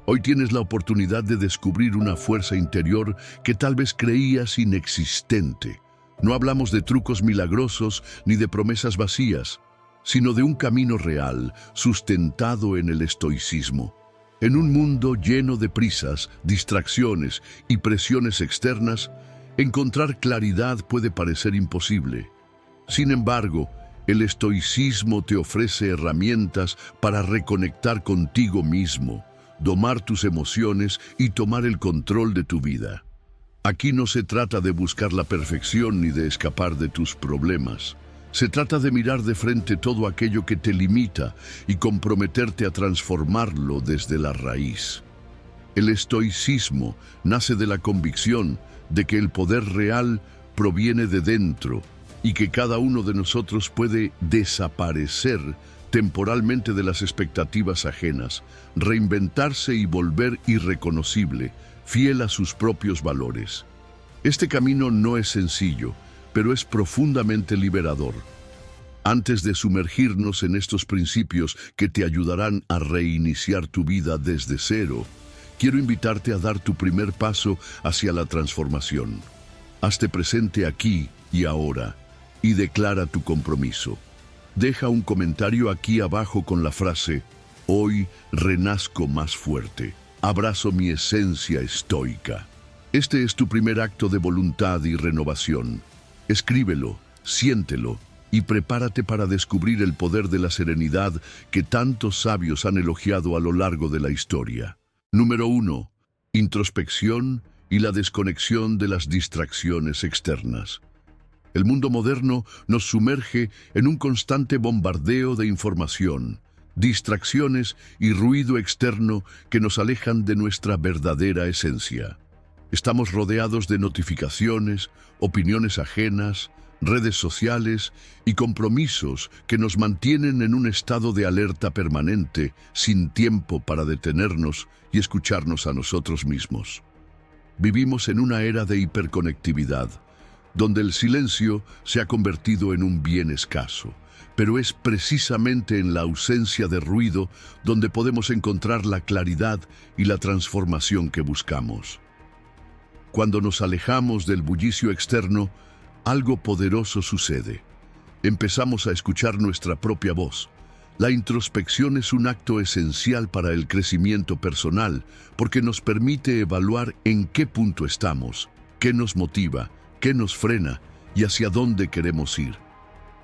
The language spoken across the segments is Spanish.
Hoy tienes la oportunidad de descubrir una fuerza interior que tal vez creías inexistente. No hablamos de trucos milagrosos ni de promesas vacías, sino de un camino real, sustentado en el estoicismo. En un mundo lleno de prisas, distracciones y presiones externas, encontrar claridad puede parecer imposible. Sin embargo, el estoicismo te ofrece herramientas para reconectar contigo mismo, domar tus emociones y tomar el control de tu vida. Aquí no se trata de buscar la perfección ni de escapar de tus problemas. Se trata de mirar de frente todo aquello que te limita y comprometerte a transformarlo desde la raíz. El estoicismo nace de la convicción de que el poder real proviene de dentro y que cada uno de nosotros puede desaparecer temporalmente de las expectativas ajenas, reinventarse y volver irreconocible, fiel a sus propios valores. Este camino no es sencillo, pero es profundamente liberador. Antes de sumergirnos en estos principios que te ayudarán a reiniciar tu vida desde cero, quiero invitarte a dar tu primer paso hacia la transformación. Hazte presente aquí y ahora y declara tu compromiso. Deja un comentario aquí abajo con la frase: hoy renazco más fuerte. Abrazo mi esencia estoica. Este es tu primer acto de voluntad y renovación. Escríbelo, siéntelo y prepárate para descubrir el poder de la serenidad que tantos sabios han elogiado a lo largo de la historia. Número 1. Introspección y la desconexión de las distracciones externas. El mundo moderno nos sumerge en un constante bombardeo de información, distracciones y ruido externo que nos alejan de nuestra verdadera esencia. Estamos rodeados de notificaciones, opiniones ajenas, redes sociales y compromisos que nos mantienen en un estado de alerta permanente, sin tiempo para detenernos y escucharnos a nosotros mismos. Vivimos en una era de hiperconectividad, donde el silencio se ha convertido en un bien escaso, pero es precisamente en la ausencia de ruido donde podemos encontrar la claridad y la transformación que buscamos. Cuando nos alejamos del bullicio externo, algo poderoso sucede. Empezamos a escuchar nuestra propia voz. La introspección es un acto esencial para el crecimiento personal porque nos permite evaluar en qué punto estamos, qué nos motiva, qué nos frena y hacia dónde queremos ir.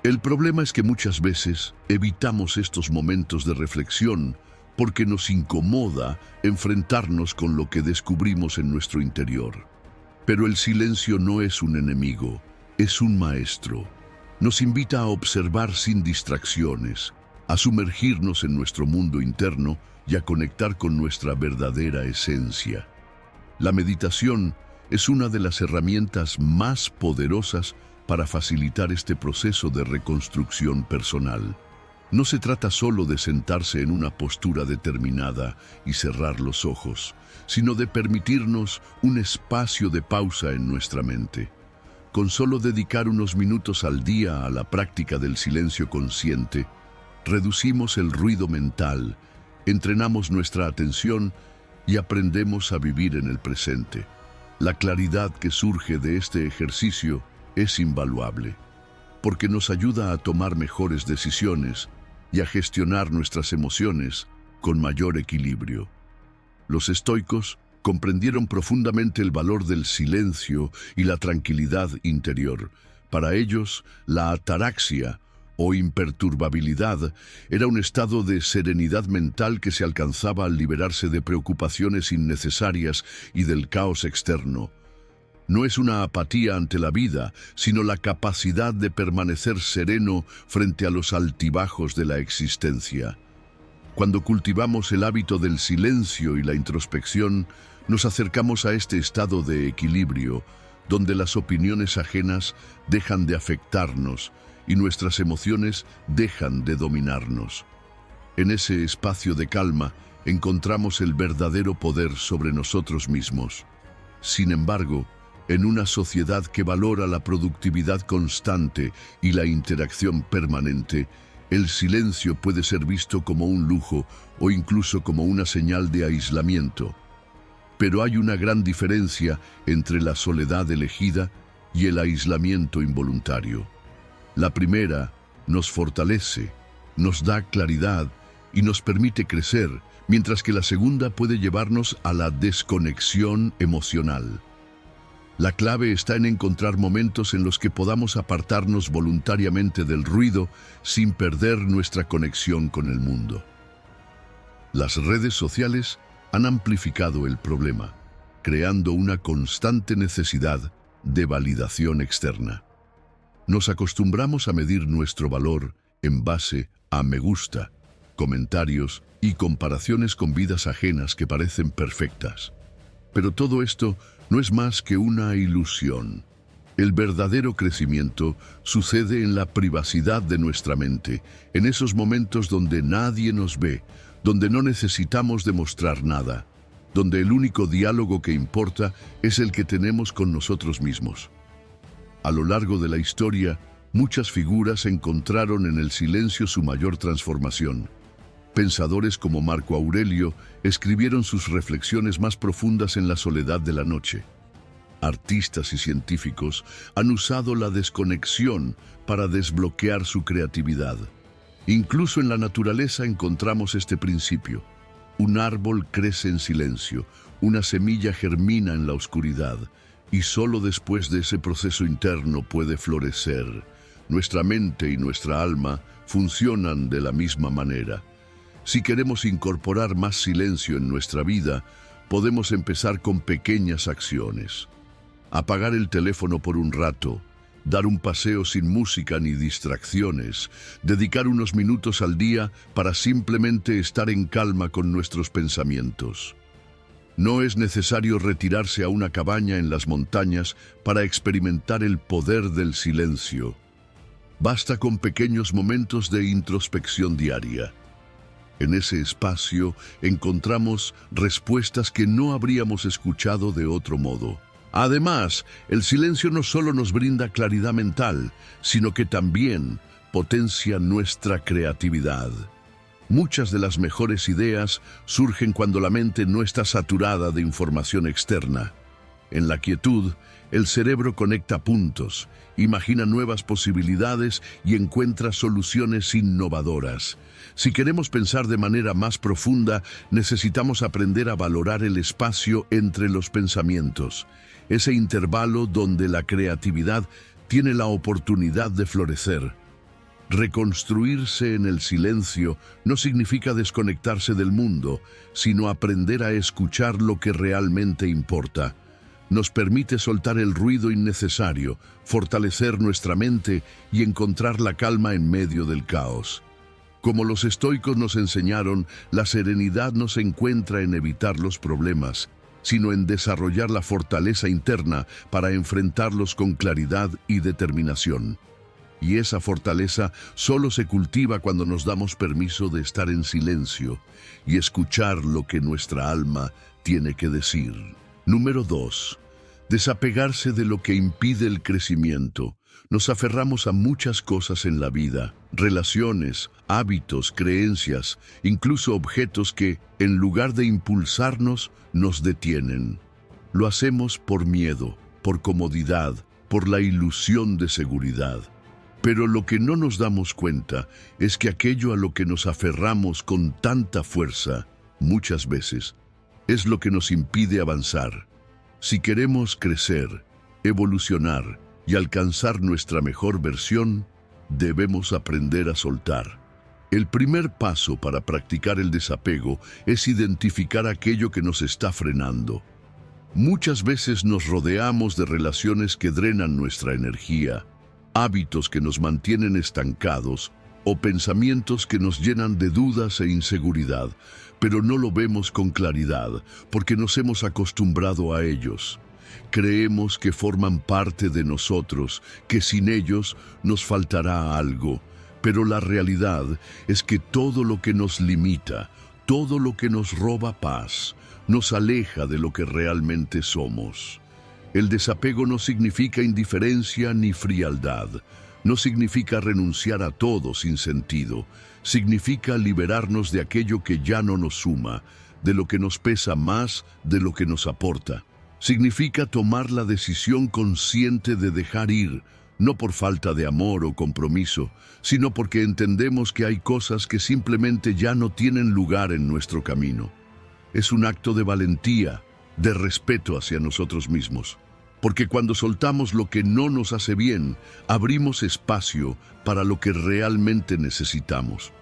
El problema es que muchas veces evitamos estos momentos de reflexión porque nos incomoda enfrentarnos con lo que descubrimos en nuestro interior. Pero el silencio no es un enemigo, es un maestro. Nos invita a observar sin distracciones, a sumergirnos en nuestro mundo interno y a conectar con nuestra verdadera esencia. La meditación es una de las herramientas más poderosas para facilitar este proceso de reconstrucción personal. No se trata solo de sentarse en una postura determinada y cerrar los ojos, sino de permitirnos un espacio de pausa en nuestra mente. Con solo dedicar unos minutos al día a la práctica del silencio consciente, reducimos el ruido mental, entrenamos nuestra atención y aprendemos a vivir en el presente. La claridad que surge de este ejercicio es invaluable, porque nos ayuda a tomar mejores decisiones y a gestionar nuestras emociones con mayor equilibrio. Los estoicos comprendieron profundamente el valor del silencio y la tranquilidad interior. Para ellos, la ataraxia o imperturbabilidad era un estado de serenidad mental que se alcanzaba al liberarse de preocupaciones innecesarias y del caos externo. No es una apatía ante la vida, sino la capacidad de permanecer sereno frente a los altibajos de la existencia. Cuando cultivamos el hábito del silencio y la introspección, nos acercamos a este estado de equilibrio, donde las opiniones ajenas dejan de afectarnos y nuestras emociones dejan de dominarnos. En ese espacio de calma encontramos el verdadero poder sobre nosotros mismos. Sin embargo, en una sociedad que valora la productividad constante y la interacción permanente, El silencio puede ser visto como un lujo o incluso como una señal de aislamiento. Pero hay una gran diferencia entre la soledad elegida y el aislamiento involuntario. La primera nos fortalece, nos da claridad y nos permite crecer, mientras que la segunda puede llevarnos a la desconexión emocional. La clave está en encontrar momentos en los que podamos apartarnos voluntariamente del ruido sin perder nuestra conexión con el mundo. Las redes sociales han amplificado el problema, creando una constante necesidad de validación externa. Nos acostumbramos a medir nuestro valor en base a me gusta, comentarios y comparaciones con vidas ajenas que parecen perfectas. Pero todo esto no es más que una ilusión. El verdadero crecimiento sucede en la privacidad de nuestra mente, en esos momentos donde nadie nos ve, donde no necesitamos demostrar nada, donde el único diálogo que importa es el que tenemos con nosotros mismos. A lo largo de la historia, muchas figuras encontraron en el silencio su mayor transformación. Pensadores como Marco Aurelio escribieron sus reflexiones más profundas en la soledad de la noche. Artistas y científicos han usado la desconexión para desbloquear su creatividad. Incluso en la naturaleza encontramos este principio. Un árbol crece en silencio, una semilla germina en la oscuridad, y solo después de ese proceso interno puede florecer. Nuestra mente y nuestra alma funcionan de la misma manera. Si queremos incorporar más silencio en nuestra vida, podemos empezar con pequeñas acciones. Apagar el teléfono por un rato, dar un paseo sin música ni distracciones, dedicar unos minutos al día para simplemente estar en calma con nuestros pensamientos. No es necesario retirarse a una cabaña en las montañas para experimentar el poder del silencio. Basta con pequeños momentos de introspección diaria. En ese espacio encontramos respuestas que no habríamos escuchado de otro modo. Además, el silencio no solo nos brinda claridad mental, sino que también potencia nuestra creatividad. Muchas de las mejores ideas surgen cuando la mente no está saturada de información externa. En la quietud, el cerebro conecta puntos, imagina nuevas posibilidades y encuentra soluciones innovadoras. Si queremos pensar de manera más profunda, necesitamos aprender a valorar el espacio entre los pensamientos, ese intervalo donde la creatividad tiene la oportunidad de florecer. Reconstruirse en el silencio no significa desconectarse del mundo, sino aprender a escuchar lo que realmente importa. Nos permite soltar el ruido innecesario, fortalecer nuestra mente y encontrar la calma en medio del caos. Como los estoicos nos enseñaron, la serenidad no se encuentra en evitar los problemas, sino en desarrollar la fortaleza interna para enfrentarlos con claridad y determinación. Y esa fortaleza solo se cultiva cuando nos damos permiso de estar en silencio y escuchar lo que nuestra alma tiene que decir. Número 2. Desapegarse de lo que impide el crecimiento. Nos aferramos a muchas cosas en la vida, relaciones, hábitos, creencias, incluso objetos que, en lugar de impulsarnos, nos detienen. Lo hacemos por miedo, por comodidad, por la ilusión de seguridad. Pero lo que no nos damos cuenta es que aquello a lo que nos aferramos con tanta fuerza, muchas veces, es lo que nos impide avanzar. Si queremos crecer, evolucionar y alcanzar nuestra mejor versión, debemos aprender a soltar. El primer paso para practicar el desapego es identificar aquello que nos está frenando. Muchas veces nos rodeamos de relaciones que drenan nuestra energía, hábitos que nos mantienen estancados o pensamientos que nos llenan de dudas e inseguridad, pero no lo vemos con claridad porque nos hemos acostumbrado a ellos. Creemos que forman parte de nosotros, que sin ellos nos faltará algo, pero la realidad es que todo lo que nos limita, todo lo que nos roba paz, nos aleja de lo que realmente somos. El desapego no significa indiferencia ni frialdad, No significa renunciar a todo sin sentido. Significa liberarnos de aquello que ya no nos suma, de lo que nos pesa más de lo que nos aporta. Significa tomar la decisión consciente de dejar ir, no por falta de amor o compromiso, sino porque entendemos que hay cosas que simplemente ya no tienen lugar en nuestro camino. Es un acto de valentía, de respeto hacia nosotros mismos. Porque cuando soltamos lo que no nos hace bien, abrimos espacio para lo que realmente necesitamos.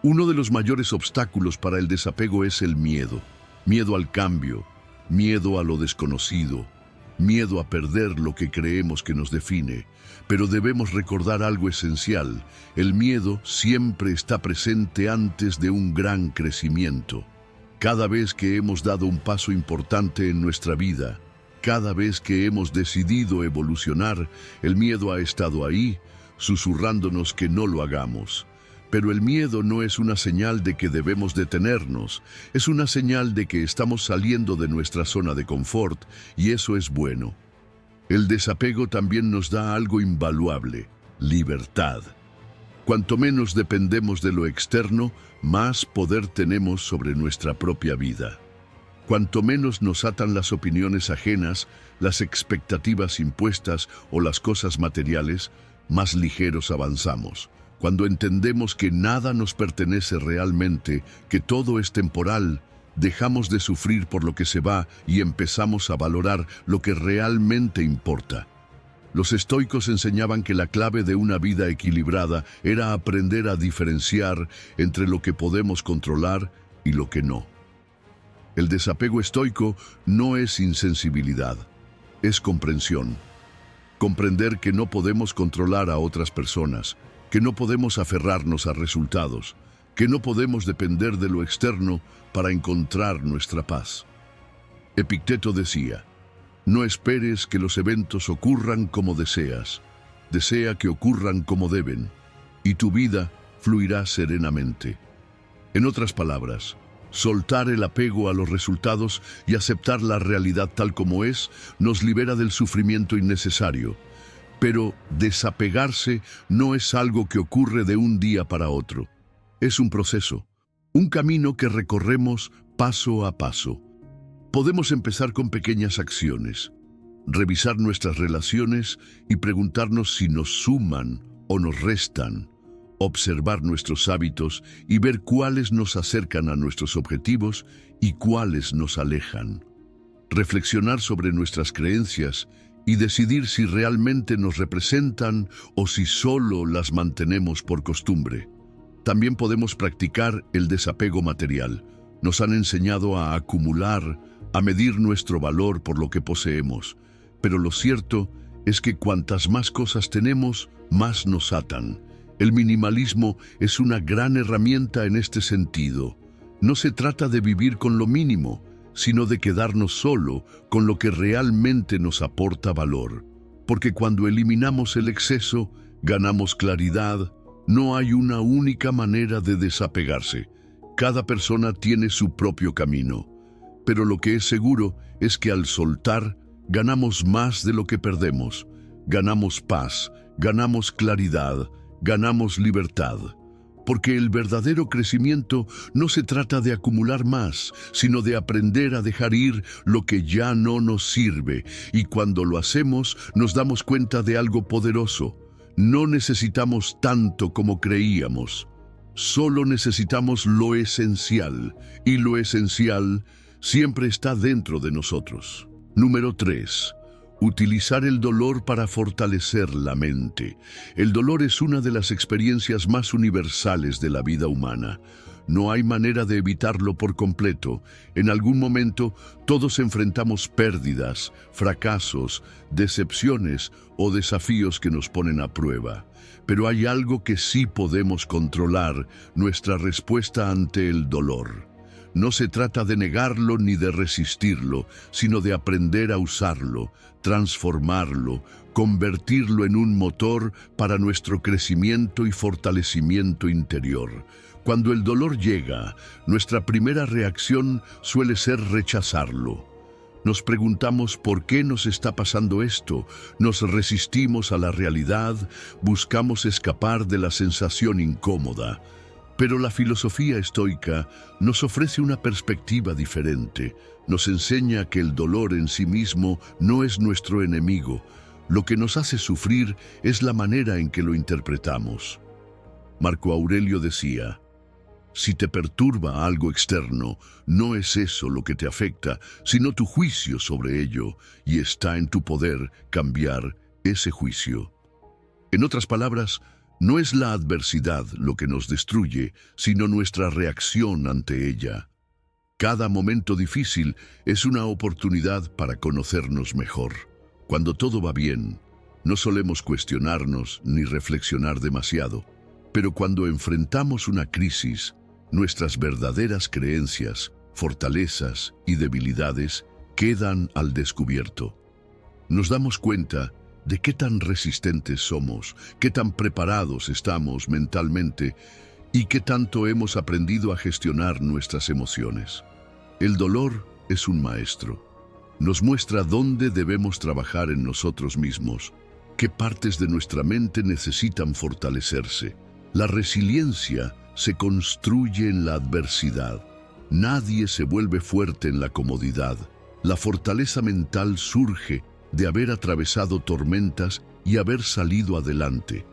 Uno de los mayores obstáculos para el desapego es el miedo. Miedo al cambio, miedo a lo desconocido, miedo a perder lo que creemos que nos define. Pero debemos recordar algo esencial. El miedo siempre está presente antes de un gran crecimiento. Cada vez que hemos dado un paso importante en nuestra vida, cada vez que hemos decidido evolucionar, el miedo ha estado ahí, susurrándonos que no lo hagamos. Pero el miedo no es una señal de que debemos detenernos, es una señal de que estamos saliendo de nuestra zona de confort, y eso es bueno. El desapego también nos da algo invaluable: libertad. Cuanto menos dependemos de lo externo, más poder tenemos sobre nuestra propia vida. Cuanto menos nos atan las opiniones ajenas, las expectativas impuestas o las cosas materiales, más ligeros avanzamos. Cuando entendemos que nada nos pertenece realmente, que todo es temporal, dejamos de sufrir por lo que se va y empezamos a valorar lo que realmente importa. Los estoicos enseñaban que la clave de una vida equilibrada era aprender a diferenciar entre lo que podemos controlar y lo que no. El desapego estoico no es insensibilidad, es comprensión. Comprender que no podemos controlar a otras personas, que no podemos aferrarnos a resultados, que no podemos depender de lo externo para encontrar nuestra paz. Epicteto decía: no esperes que los eventos ocurran como deseas, desea que ocurran como deben, y tu vida fluirá serenamente. En otras palabras, soltar el apego a los resultados y aceptar la realidad tal como es nos libera del sufrimiento innecesario. Pero desapegarse no es algo que ocurre de un día para otro. Es un proceso, un camino que recorremos paso a paso. Podemos empezar con pequeñas acciones, revisar nuestras relaciones y preguntarnos si nos suman o nos restan, observar nuestros hábitos y ver cuáles nos acercan a nuestros objetivos y cuáles nos alejan. Reflexionar sobre nuestras creencias y decidir si realmente nos representan o si solo las mantenemos por costumbre. También podemos practicar el desapego material. Nos han enseñado a acumular, a medir nuestro valor por lo que poseemos. Pero lo cierto es que cuantas más cosas tenemos, más nos atan. El minimalismo es una gran herramienta en este sentido. No se trata de vivir con lo mínimo, sino de quedarnos solo con lo que realmente nos aporta valor. Porque cuando eliminamos el exceso, ganamos claridad. No hay una única manera de desapegarse. Cada persona tiene su propio camino. Pero lo que es seguro es que al soltar, ganamos más de lo que perdemos. Ganamos paz, ganamos claridad, ganamos libertad. Porque el verdadero crecimiento no se trata de acumular más, sino de aprender a dejar ir lo que ya no nos sirve. Y cuando lo hacemos, nos damos cuenta de algo poderoso. No necesitamos tanto como creíamos. Solo necesitamos lo esencial, y lo esencial siempre está dentro de nosotros. Número 3. Utilizar el dolor para fortalecer la mente. El dolor es una de las experiencias más universales de la vida humana. No hay manera de evitarlo por completo. En algún momento, todos enfrentamos pérdidas, fracasos, decepciones o desafíos que nos ponen a prueba. Pero hay algo que sí podemos controlar: nuestra respuesta ante el dolor. No se trata de negarlo ni de resistirlo, sino de aprender a usarlo, transformarlo, convertirlo en un motor para nuestro crecimiento y fortalecimiento interior. Cuando el dolor llega, nuestra primera reacción suele ser rechazarlo. Nos preguntamos por qué nos está pasando esto, nos resistimos a la realidad, buscamos escapar de la sensación incómoda. Pero la filosofía estoica nos ofrece una perspectiva diferente. Nos enseña que el dolor en sí mismo no es nuestro enemigo. Lo que nos hace sufrir es la manera en que lo interpretamos. Marco Aurelio decía: si te perturba algo externo, no es eso lo que te afecta, sino tu juicio sobre ello, y está en tu poder cambiar ese juicio. En otras palabras, no es la adversidad lo que nos destruye, sino nuestra reacción ante ella. Cada momento difícil es una oportunidad para conocernos mejor. Cuando todo va bien, no solemos cuestionarnos ni reflexionar demasiado, pero cuando enfrentamos una crisis, nuestras verdaderas creencias, fortalezas y debilidades quedan al descubierto. Nos damos cuenta de qué tan resistentes somos, qué tan preparados estamos mentalmente y qué tanto hemos aprendido a gestionar nuestras emociones. El dolor es un maestro. Nos muestra dónde debemos trabajar en nosotros mismos, qué partes de nuestra mente necesitan fortalecerse. La resiliencia se construye en la adversidad. Nadie se vuelve fuerte en la comodidad. La fortaleza mental surge de haber atravesado tormentas y haber salido adelante.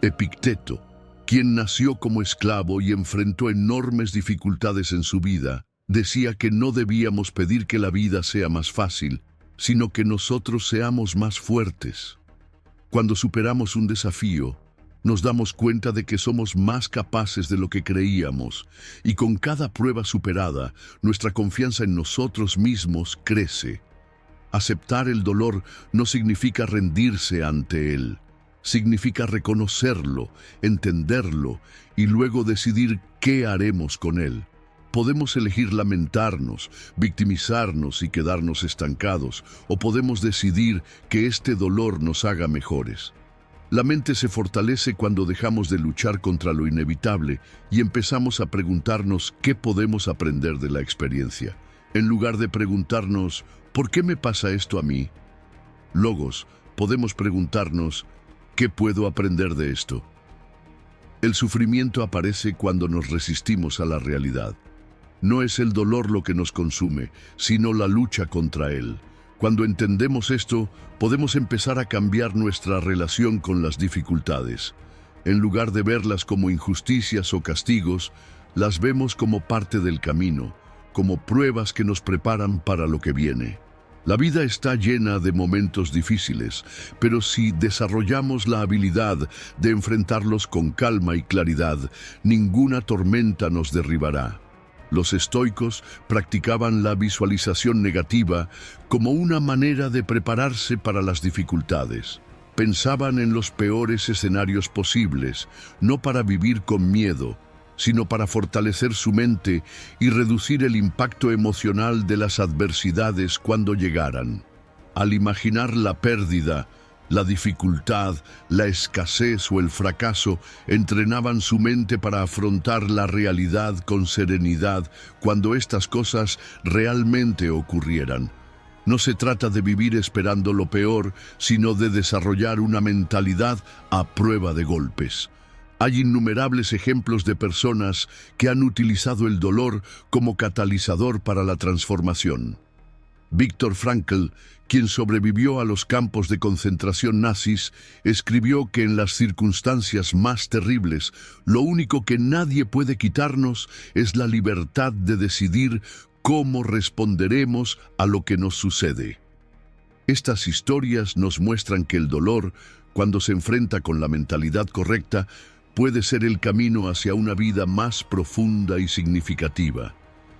Epicteto, quien nació como esclavo y enfrentó enormes dificultades en su vida, decía que no debíamos pedir que la vida sea más fácil, sino que nosotros seamos más fuertes. Cuando superamos un desafío, nos damos cuenta de que somos más capaces de lo que creíamos, y con cada prueba superada, nuestra confianza en nosotros mismos crece. Aceptar el dolor no significa rendirse ante él. Significa reconocerlo, entenderlo y luego decidir qué haremos con él. Podemos elegir lamentarnos, victimizarnos y quedarnos estancados, o podemos decidir que este dolor nos haga mejores. La mente se fortalece cuando dejamos de luchar contra lo inevitable y empezamos a preguntarnos qué podemos aprender de la experiencia. En lugar de preguntarnos, ¿por qué me pasa esto a mí? Logos, podemos preguntarnos, ¿qué puedo aprender de esto? El sufrimiento aparece cuando nos resistimos a la realidad. No es el dolor lo que nos consume, sino la lucha contra él. Cuando entendemos esto, podemos empezar a cambiar nuestra relación con las dificultades. En lugar de verlas como injusticias o castigos, las vemos como parte del camino, como pruebas que nos preparan para lo que viene. La vida está llena de momentos difíciles, pero si desarrollamos la habilidad de enfrentarlos con calma y claridad, ninguna tormenta nos derribará. Los estoicos practicaban la visualización negativa como una manera de prepararse para las dificultades. Pensaban en los peores escenarios posibles, no para vivir con miedo, sino para fortalecer su mente y reducir el impacto emocional de las adversidades cuando llegaran. Al imaginar la pérdida, la dificultad, la escasez o el fracaso, entrenaban su mente para afrontar la realidad con serenidad cuando estas cosas realmente ocurrieran. No se trata de vivir esperando lo peor, sino de desarrollar una mentalidad a prueba de golpes. Hay innumerables ejemplos de personas que han utilizado el dolor como catalizador para la transformación. Viktor Frankl, quien sobrevivió a los campos de concentración nazis, escribió que en las circunstancias más terribles, lo único que nadie puede quitarnos es la libertad de decidir cómo responderemos a lo que nos sucede. Estas historias nos muestran que el dolor, cuando se enfrenta con la mentalidad correcta, puede ser el camino hacia una vida más profunda y significativa.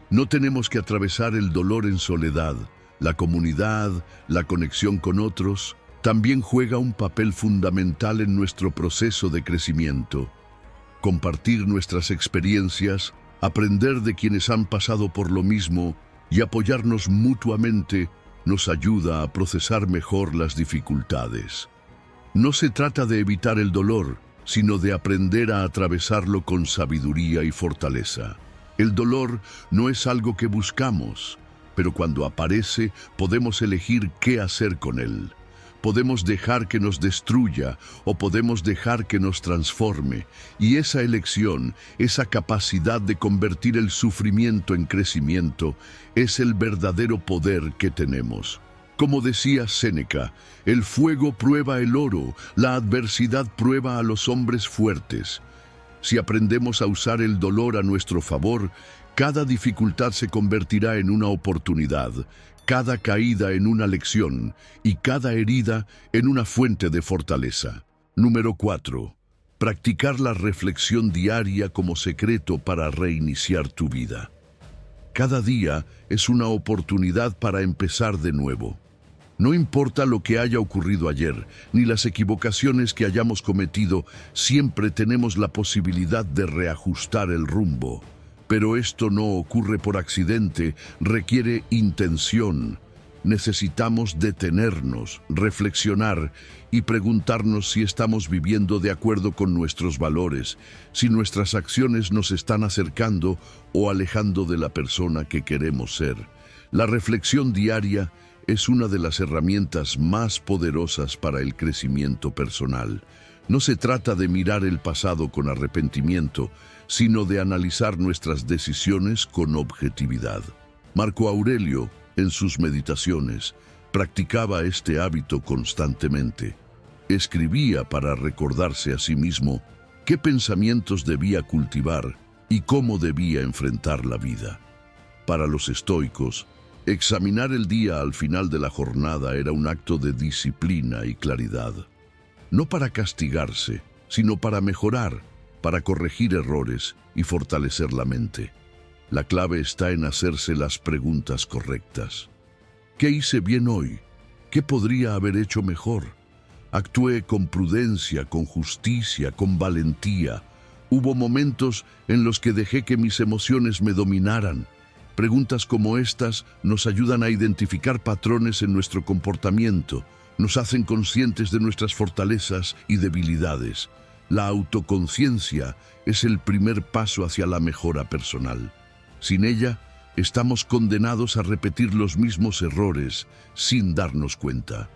No tenemos que atravesar el dolor en soledad. La comunidad, la conexión con otros, también juega un papel fundamental en nuestro proceso de crecimiento. Compartir nuestras experiencias, aprender de quienes han pasado por lo mismo y apoyarnos mutuamente nos ayuda a procesar mejor las dificultades. No se trata de evitar el dolor, sino de aprender a atravesarlo con sabiduría y fortaleza. El dolor no es algo que buscamos, pero cuando aparece podemos elegir qué hacer con él. Podemos dejar que nos destruya o podemos dejar que nos transforme. Y esa elección, esa capacidad de convertir el sufrimiento en crecimiento, es el verdadero poder que tenemos. Como decía Séneca, el fuego prueba el oro, la adversidad prueba a los hombres fuertes. Si aprendemos a usar el dolor a nuestro favor, cada dificultad se convertirá en una oportunidad, cada caída en una lección y cada herida en una fuente de fortaleza. Número 4. Practicar la reflexión diaria como secreto para reiniciar tu vida. Cada día es una oportunidad para empezar de nuevo. No importa lo que haya ocurrido ayer, ni las equivocaciones que hayamos cometido, siempre tenemos la posibilidad de reajustar el rumbo. Pero esto no ocurre por accidente, requiere intención. Necesitamos detenernos, reflexionar y preguntarnos si estamos viviendo de acuerdo con nuestros valores, si nuestras acciones nos están acercando o alejando de la persona que queremos ser. La reflexión diaria es una de las herramientas más poderosas para el crecimiento personal. No se trata de mirar el pasado con arrepentimiento, sino de analizar nuestras decisiones con objetividad. Marco Aurelio, en sus meditaciones, practicaba este hábito constantemente. Escribía para recordarse a sí mismo qué pensamientos debía cultivar y cómo debía enfrentar la vida. Para los estoicos, examinar el día al final de la jornada era un acto de disciplina y claridad. No para castigarse, sino para mejorar, para corregir errores y fortalecer la mente. La clave está en hacerse las preguntas correctas. ¿Qué hice bien hoy? ¿Qué podría haber hecho mejor? Actué con prudencia, con justicia, con valentía. Hubo momentos en los que dejé que mis emociones me dominaran. Preguntas como estas nos ayudan a identificar patrones en nuestro comportamiento, nos hacen conscientes de nuestras fortalezas y debilidades. La autoconciencia es el primer paso hacia la mejora personal. Sin ella, estamos condenados a repetir los mismos errores sin darnos cuenta.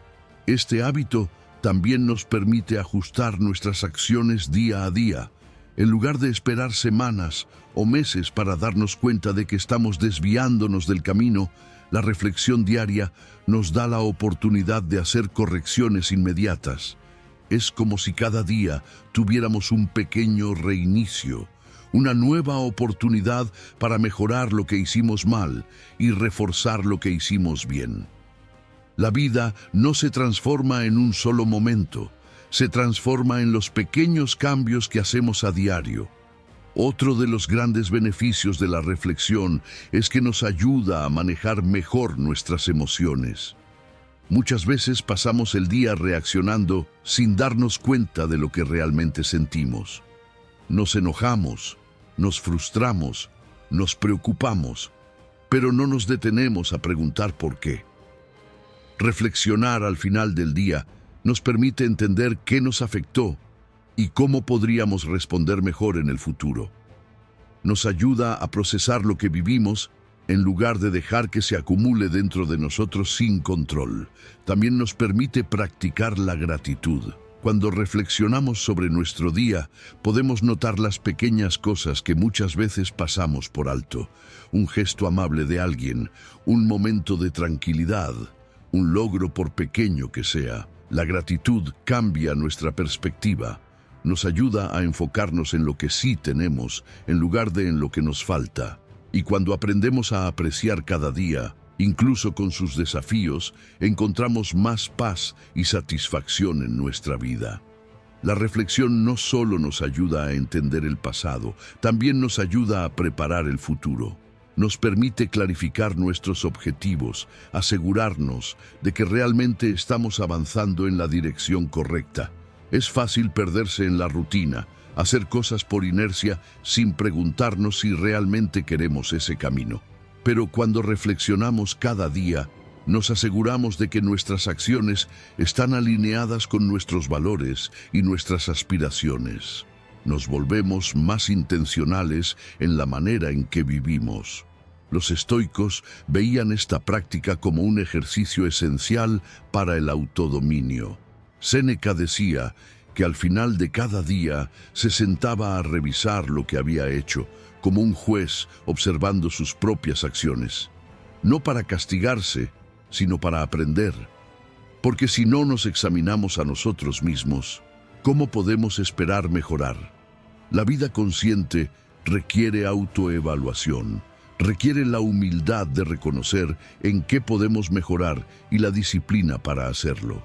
Este hábito también nos permite ajustar nuestras acciones día a día, en lugar de esperar semanas o meses para darnos cuenta de que estamos desviándonos del camino. La reflexión diaria nos da la oportunidad de hacer correcciones inmediatas. Es como si cada día tuviéramos un pequeño reinicio, una nueva oportunidad para mejorar lo que hicimos mal y reforzar lo que hicimos bien. La vida no se transforma en un solo momento, se transforma en los pequeños cambios que hacemos a diario. Otro de los grandes beneficios de la reflexión es que nos ayuda a manejar mejor nuestras emociones. Muchas veces pasamos el día reaccionando sin darnos cuenta de lo que realmente sentimos. Nos enojamos, nos frustramos, nos preocupamos, pero no nos detenemos a preguntar por qué. Reflexionar al final del día nos permite entender qué nos afectó y cómo podríamos responder mejor en el futuro. Nos ayuda a procesar lo que vivimos en lugar de dejar que se acumule dentro de nosotros sin control. También nos permite practicar la gratitud. Cuando reflexionamos sobre nuestro día, podemos notar las pequeñas cosas que muchas veces pasamos por alto. Un gesto amable de alguien, un momento de tranquilidad, un logro por pequeño que sea. La gratitud cambia nuestra perspectiva. Nos ayuda a enfocarnos en lo que sí tenemos, en lugar de en lo que nos falta. Y cuando aprendemos a apreciar cada día, incluso con sus desafíos, encontramos más paz y satisfacción en nuestra vida. La reflexión no solo nos ayuda a entender el pasado, también nos ayuda a preparar el futuro. Nos permite clarificar nuestros objetivos, asegurarnos de que realmente estamos avanzando en la dirección correcta. Es fácil perderse en la rutina, hacer cosas por inercia sin preguntarnos si realmente queremos ese camino. Pero cuando reflexionamos cada día, nos aseguramos de que nuestras acciones están alineadas con nuestros valores y nuestras aspiraciones. Nos volvemos más intencionales en la manera en que vivimos. Los estoicos veían esta práctica como un ejercicio esencial para el autodominio. Séneca decía que al final de cada día se sentaba a revisar lo que había hecho, como un juez observando sus propias acciones. No para castigarse, sino para aprender. Porque si no nos examinamos a nosotros mismos, ¿cómo podemos esperar mejorar? La vida consciente requiere autoevaluación, requiere la humildad de reconocer en qué podemos mejorar y la disciplina para hacerlo.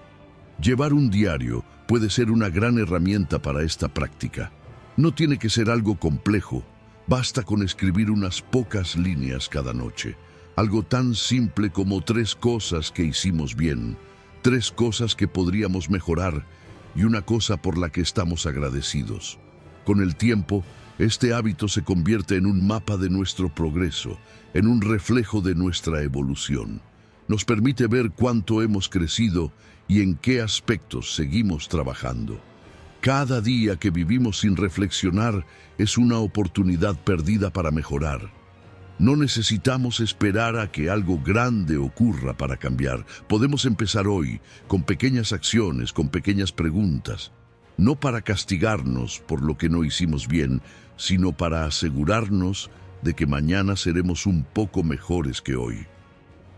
Llevar un diario puede ser una gran herramienta para esta práctica. No tiene que ser algo complejo, basta con escribir unas pocas líneas cada noche. Algo tan simple como 3 cosas que hicimos bien, 3 cosas que podríamos mejorar y una cosa por la que estamos agradecidos. Con el tiempo, este hábito se convierte en un mapa de nuestro progreso, en un reflejo de nuestra evolución. Nos permite ver cuánto hemos crecido y en qué aspectos seguimos trabajando. Cada día que vivimos sin reflexionar es una oportunidad perdida para mejorar. No necesitamos esperar a que algo grande ocurra para cambiar. Podemos empezar hoy, con pequeñas acciones, con pequeñas preguntas. No para castigarnos por lo que no hicimos bien, sino para asegurarnos de que mañana seremos un poco mejores que hoy.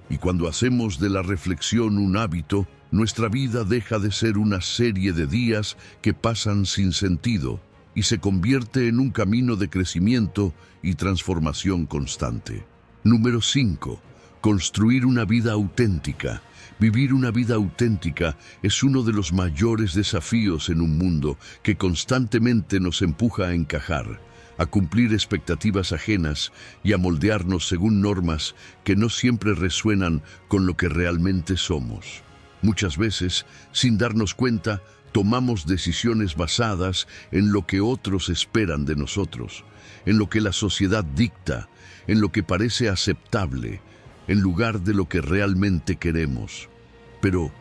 Y cuando hacemos de la reflexión un hábito, nuestra vida deja de ser una serie de días que pasan sin sentido y se convierte en un camino de crecimiento y transformación constante. Número 5. Construir una vida auténtica. Vivir una vida auténtica es uno de los mayores desafíos en un mundo que constantemente nos empuja a encajar, a cumplir expectativas ajenas y a moldearnos según normas que no siempre resuenan con lo que realmente somos. Muchas veces, sin darnos cuenta, tomamos decisiones basadas en lo que otros esperan de nosotros, en lo que la sociedad dicta, en lo que parece aceptable, en lugar de lo que realmente queremos. Pero,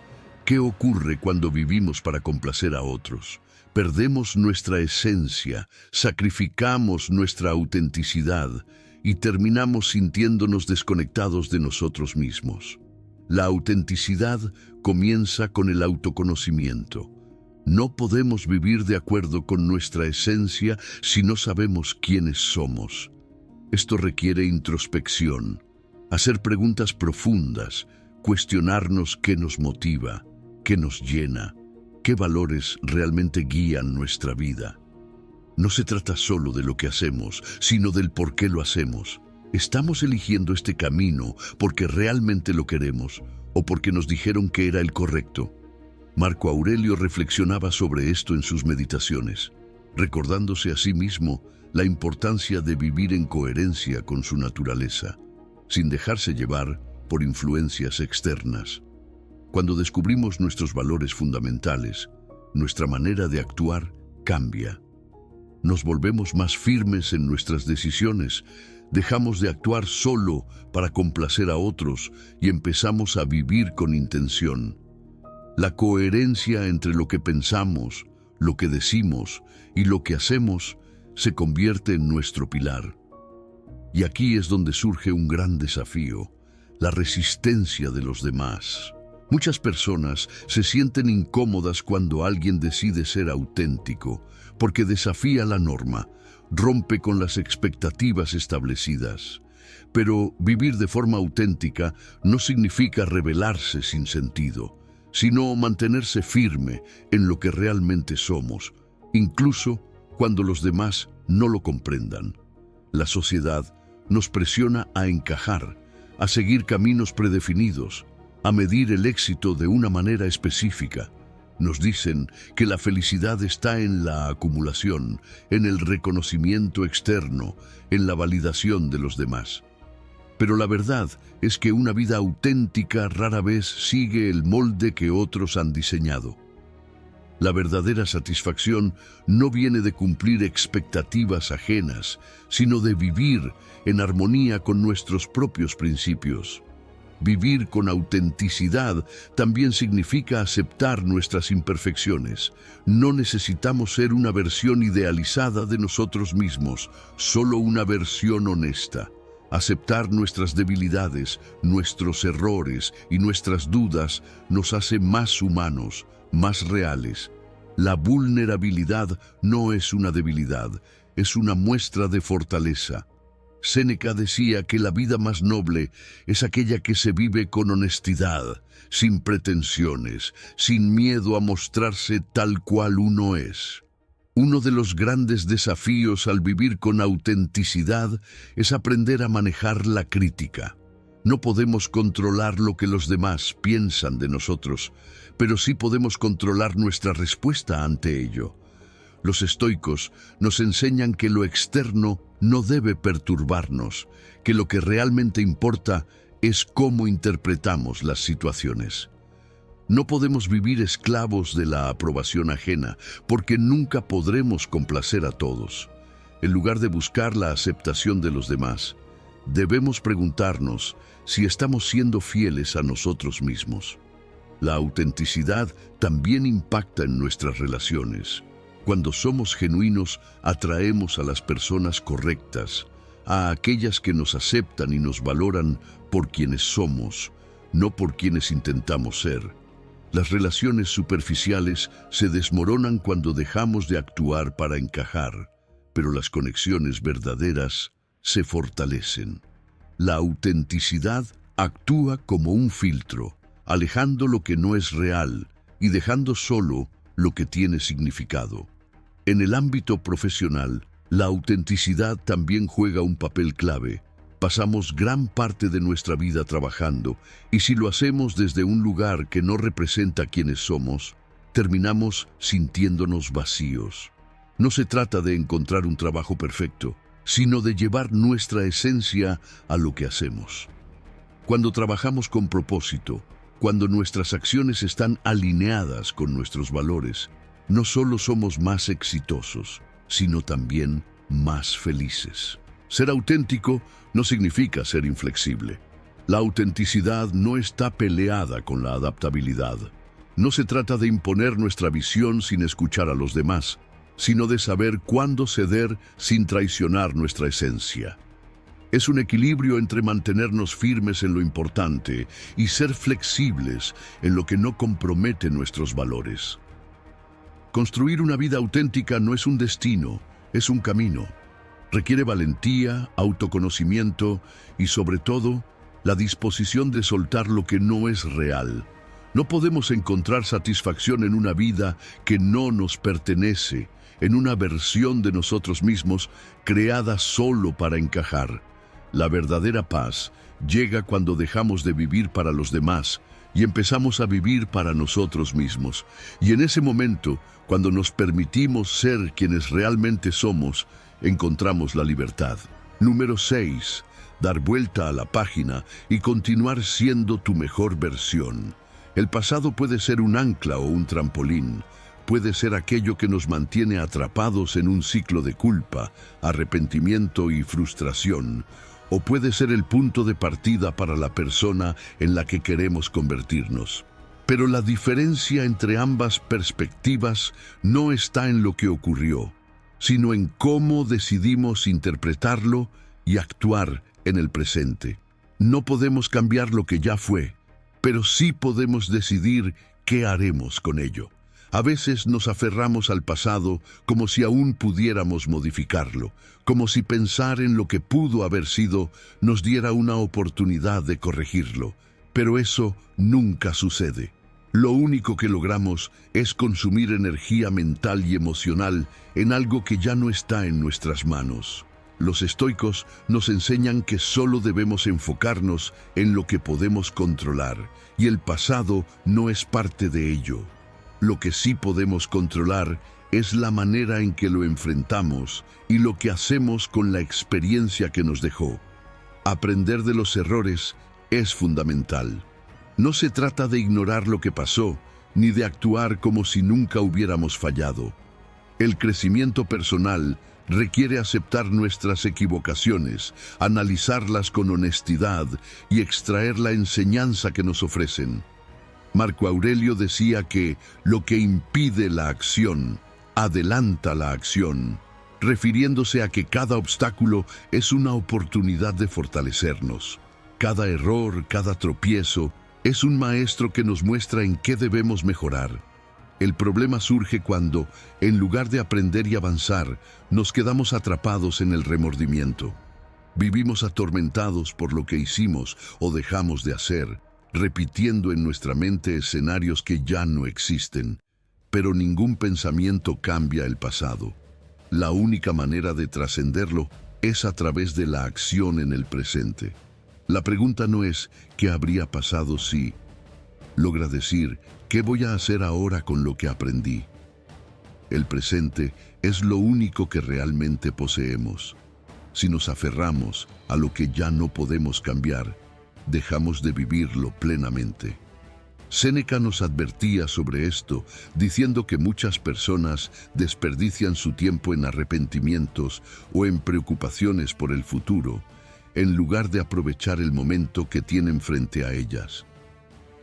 ¿qué ocurre cuando vivimos para complacer a otros? Perdemos nuestra esencia, sacrificamos nuestra autenticidad y terminamos sintiéndonos desconectados de nosotros mismos. La autenticidad comienza con el autoconocimiento. No podemos vivir de acuerdo con nuestra esencia si no sabemos quiénes somos. Esto requiere introspección, hacer preguntas profundas, cuestionarnos qué nos motiva, qué nos llena, qué valores realmente guían nuestra vida. No se trata solo de lo que hacemos, sino del por qué lo hacemos. ¿Estamos eligiendo este camino porque realmente lo queremos o porque nos dijeron que era el correcto? Marco Aurelio reflexionaba sobre esto en sus meditaciones, recordándose a sí mismo la importancia de vivir en coherencia con su naturaleza, sin dejarse llevar por influencias externas. Cuando descubrimos nuestros valores fundamentales, nuestra manera de actuar cambia. Nos volvemos más firmes en nuestras decisiones, dejamos de actuar solo para complacer a otros y empezamos a vivir con intención. La coherencia entre lo que pensamos, lo que decimos y lo que hacemos se convierte en nuestro pilar. Y aquí es donde surge un gran desafío, la resistencia de los demás. Muchas personas se sienten incómodas cuando alguien decide ser auténtico, porque desafía la norma, rompe con las expectativas establecidas. Pero vivir de forma auténtica no significa rebelarse sin sentido, sino mantenerse firme en lo que realmente somos, incluso cuando los demás no lo comprendan. La sociedad nos presiona a encajar, a seguir caminos predefinidos, a medir el éxito de una manera específica. Nos dicen que la felicidad está en la acumulación, en el reconocimiento externo, en la validación de los demás. Pero la verdad es que una vida auténtica rara vez sigue el molde que otros han diseñado. La verdadera satisfacción no viene de cumplir expectativas ajenas, sino de vivir en armonía con nuestros propios principios. Vivir con autenticidad también significa aceptar nuestras imperfecciones. No necesitamos ser una versión idealizada de nosotros mismos, solo una versión honesta. Aceptar nuestras debilidades, nuestros errores y nuestras dudas nos hace más humanos, más reales. La vulnerabilidad no es una debilidad, es una muestra de fortaleza. Séneca decía que la vida más noble es aquella que se vive con honestidad, sin pretensiones, sin miedo a mostrarse tal cual uno es. Uno de los grandes desafíos al vivir con autenticidad es aprender a manejar la crítica. No podemos controlar lo que los demás piensan de nosotros, pero sí podemos controlar nuestra respuesta ante ello. Los estoicos nos enseñan que lo externo no debe perturbarnos, que lo que realmente importa es cómo interpretamos las situaciones. No podemos vivir esclavos de la aprobación ajena, porque nunca podremos complacer a todos. En lugar de buscar la aceptación de los demás, debemos preguntarnos si estamos siendo fieles a nosotros mismos. La autenticidad también impacta en nuestras relaciones. Cuando somos genuinos, atraemos a las personas correctas, a aquellas que nos aceptan y nos valoran por quienes somos, no por quienes intentamos ser. Las relaciones superficiales se desmoronan cuando dejamos de actuar para encajar, pero las conexiones verdaderas se fortalecen. La autenticidad actúa como un filtro, alejando lo que no es real y dejando solo lo que tiene significado. En el ámbito profesional, la autenticidad también juega un papel clave. Pasamos gran parte de nuestra vida trabajando, y si lo hacemos desde un lugar que no representa quiénes somos, terminamos sintiéndonos vacíos. No se trata de encontrar un trabajo perfecto, sino de llevar nuestra esencia a lo que hacemos. Cuando trabajamos con propósito, cuando nuestras acciones están alineadas con nuestros valores, no solo somos más exitosos, sino también más felices. Ser auténtico no significa ser inflexible. La autenticidad no está peleada con la adaptabilidad. No se trata de imponer nuestra visión sin escuchar a los demás, sino de saber cuándo ceder sin traicionar nuestra esencia. Es un equilibrio entre mantenernos firmes en lo importante y ser flexibles en lo que no compromete nuestros valores. Construir una vida auténtica no es un destino, es un camino. Requiere valentía, autoconocimiento y, sobre todo, la disposición de soltar lo que no es real. No podemos encontrar satisfacción en una vida que no nos pertenece, en una versión de nosotros mismos creada solo para encajar. La verdadera paz llega cuando dejamos de vivir para los demás y empezamos a vivir para nosotros mismos. Y en ese momento, cuando nos permitimos ser quienes realmente somos, encontramos la libertad. Número 6. Dar vuelta a la página y continuar siendo tu mejor versión. El pasado puede ser un ancla o un trampolín. Puede ser aquello que nos mantiene atrapados en un ciclo de culpa, arrepentimiento y frustración. O puede ser el punto de partida para la persona en la que queremos convertirnos. Pero la diferencia entre ambas perspectivas no está en lo que ocurrió, sino en cómo decidimos interpretarlo y actuar en el presente. No podemos cambiar lo que ya fue, pero sí podemos decidir qué haremos con ello. A veces nos aferramos al pasado como si aún pudiéramos modificarlo, como si pensar en lo que pudo haber sido nos diera una oportunidad de corregirlo, pero eso nunca sucede. Lo único que logramos es consumir energía mental y emocional en algo que ya no está en nuestras manos. Los estoicos nos enseñan que solo debemos enfocarnos en lo que podemos controlar, y el pasado no es parte de ello. Lo que sí podemos controlar es la manera en que lo enfrentamos y lo que hacemos con la experiencia que nos dejó. Aprender de los errores es fundamental. No se trata de ignorar lo que pasó, ni de actuar como si nunca hubiéramos fallado. El crecimiento personal requiere aceptar nuestras equivocaciones, analizarlas con honestidad y extraer la enseñanza que nos ofrecen. Marco Aurelio decía que lo que impide la acción, adelanta la acción. refiriéndose a que cada obstáculo es una oportunidad de fortalecernos. Cada error, cada tropiezo, es un maestro que nos muestra en qué debemos mejorar. El problema surge cuando, en lugar de aprender y avanzar, nos quedamos atrapados en el remordimiento. Vivimos atormentados por lo que hicimos o dejamos de hacer, repitiendo en nuestra mente escenarios que ya no existen. Pero ningún pensamiento cambia el pasado. La única manera de trascenderlo es a través de la acción en el presente. La pregunta no es ¿qué habría pasado si? Logra decir ¿qué voy a hacer ahora con lo que aprendí? El presente es lo único que realmente poseemos. Si nos aferramos a lo que ya no podemos cambiar, dejamos de vivirlo plenamente. Séneca nos advertía sobre esto, diciendo que muchas personas desperdician su tiempo en arrepentimientos o en preocupaciones por el futuro, en lugar de aprovechar el momento que tienen frente a ellas.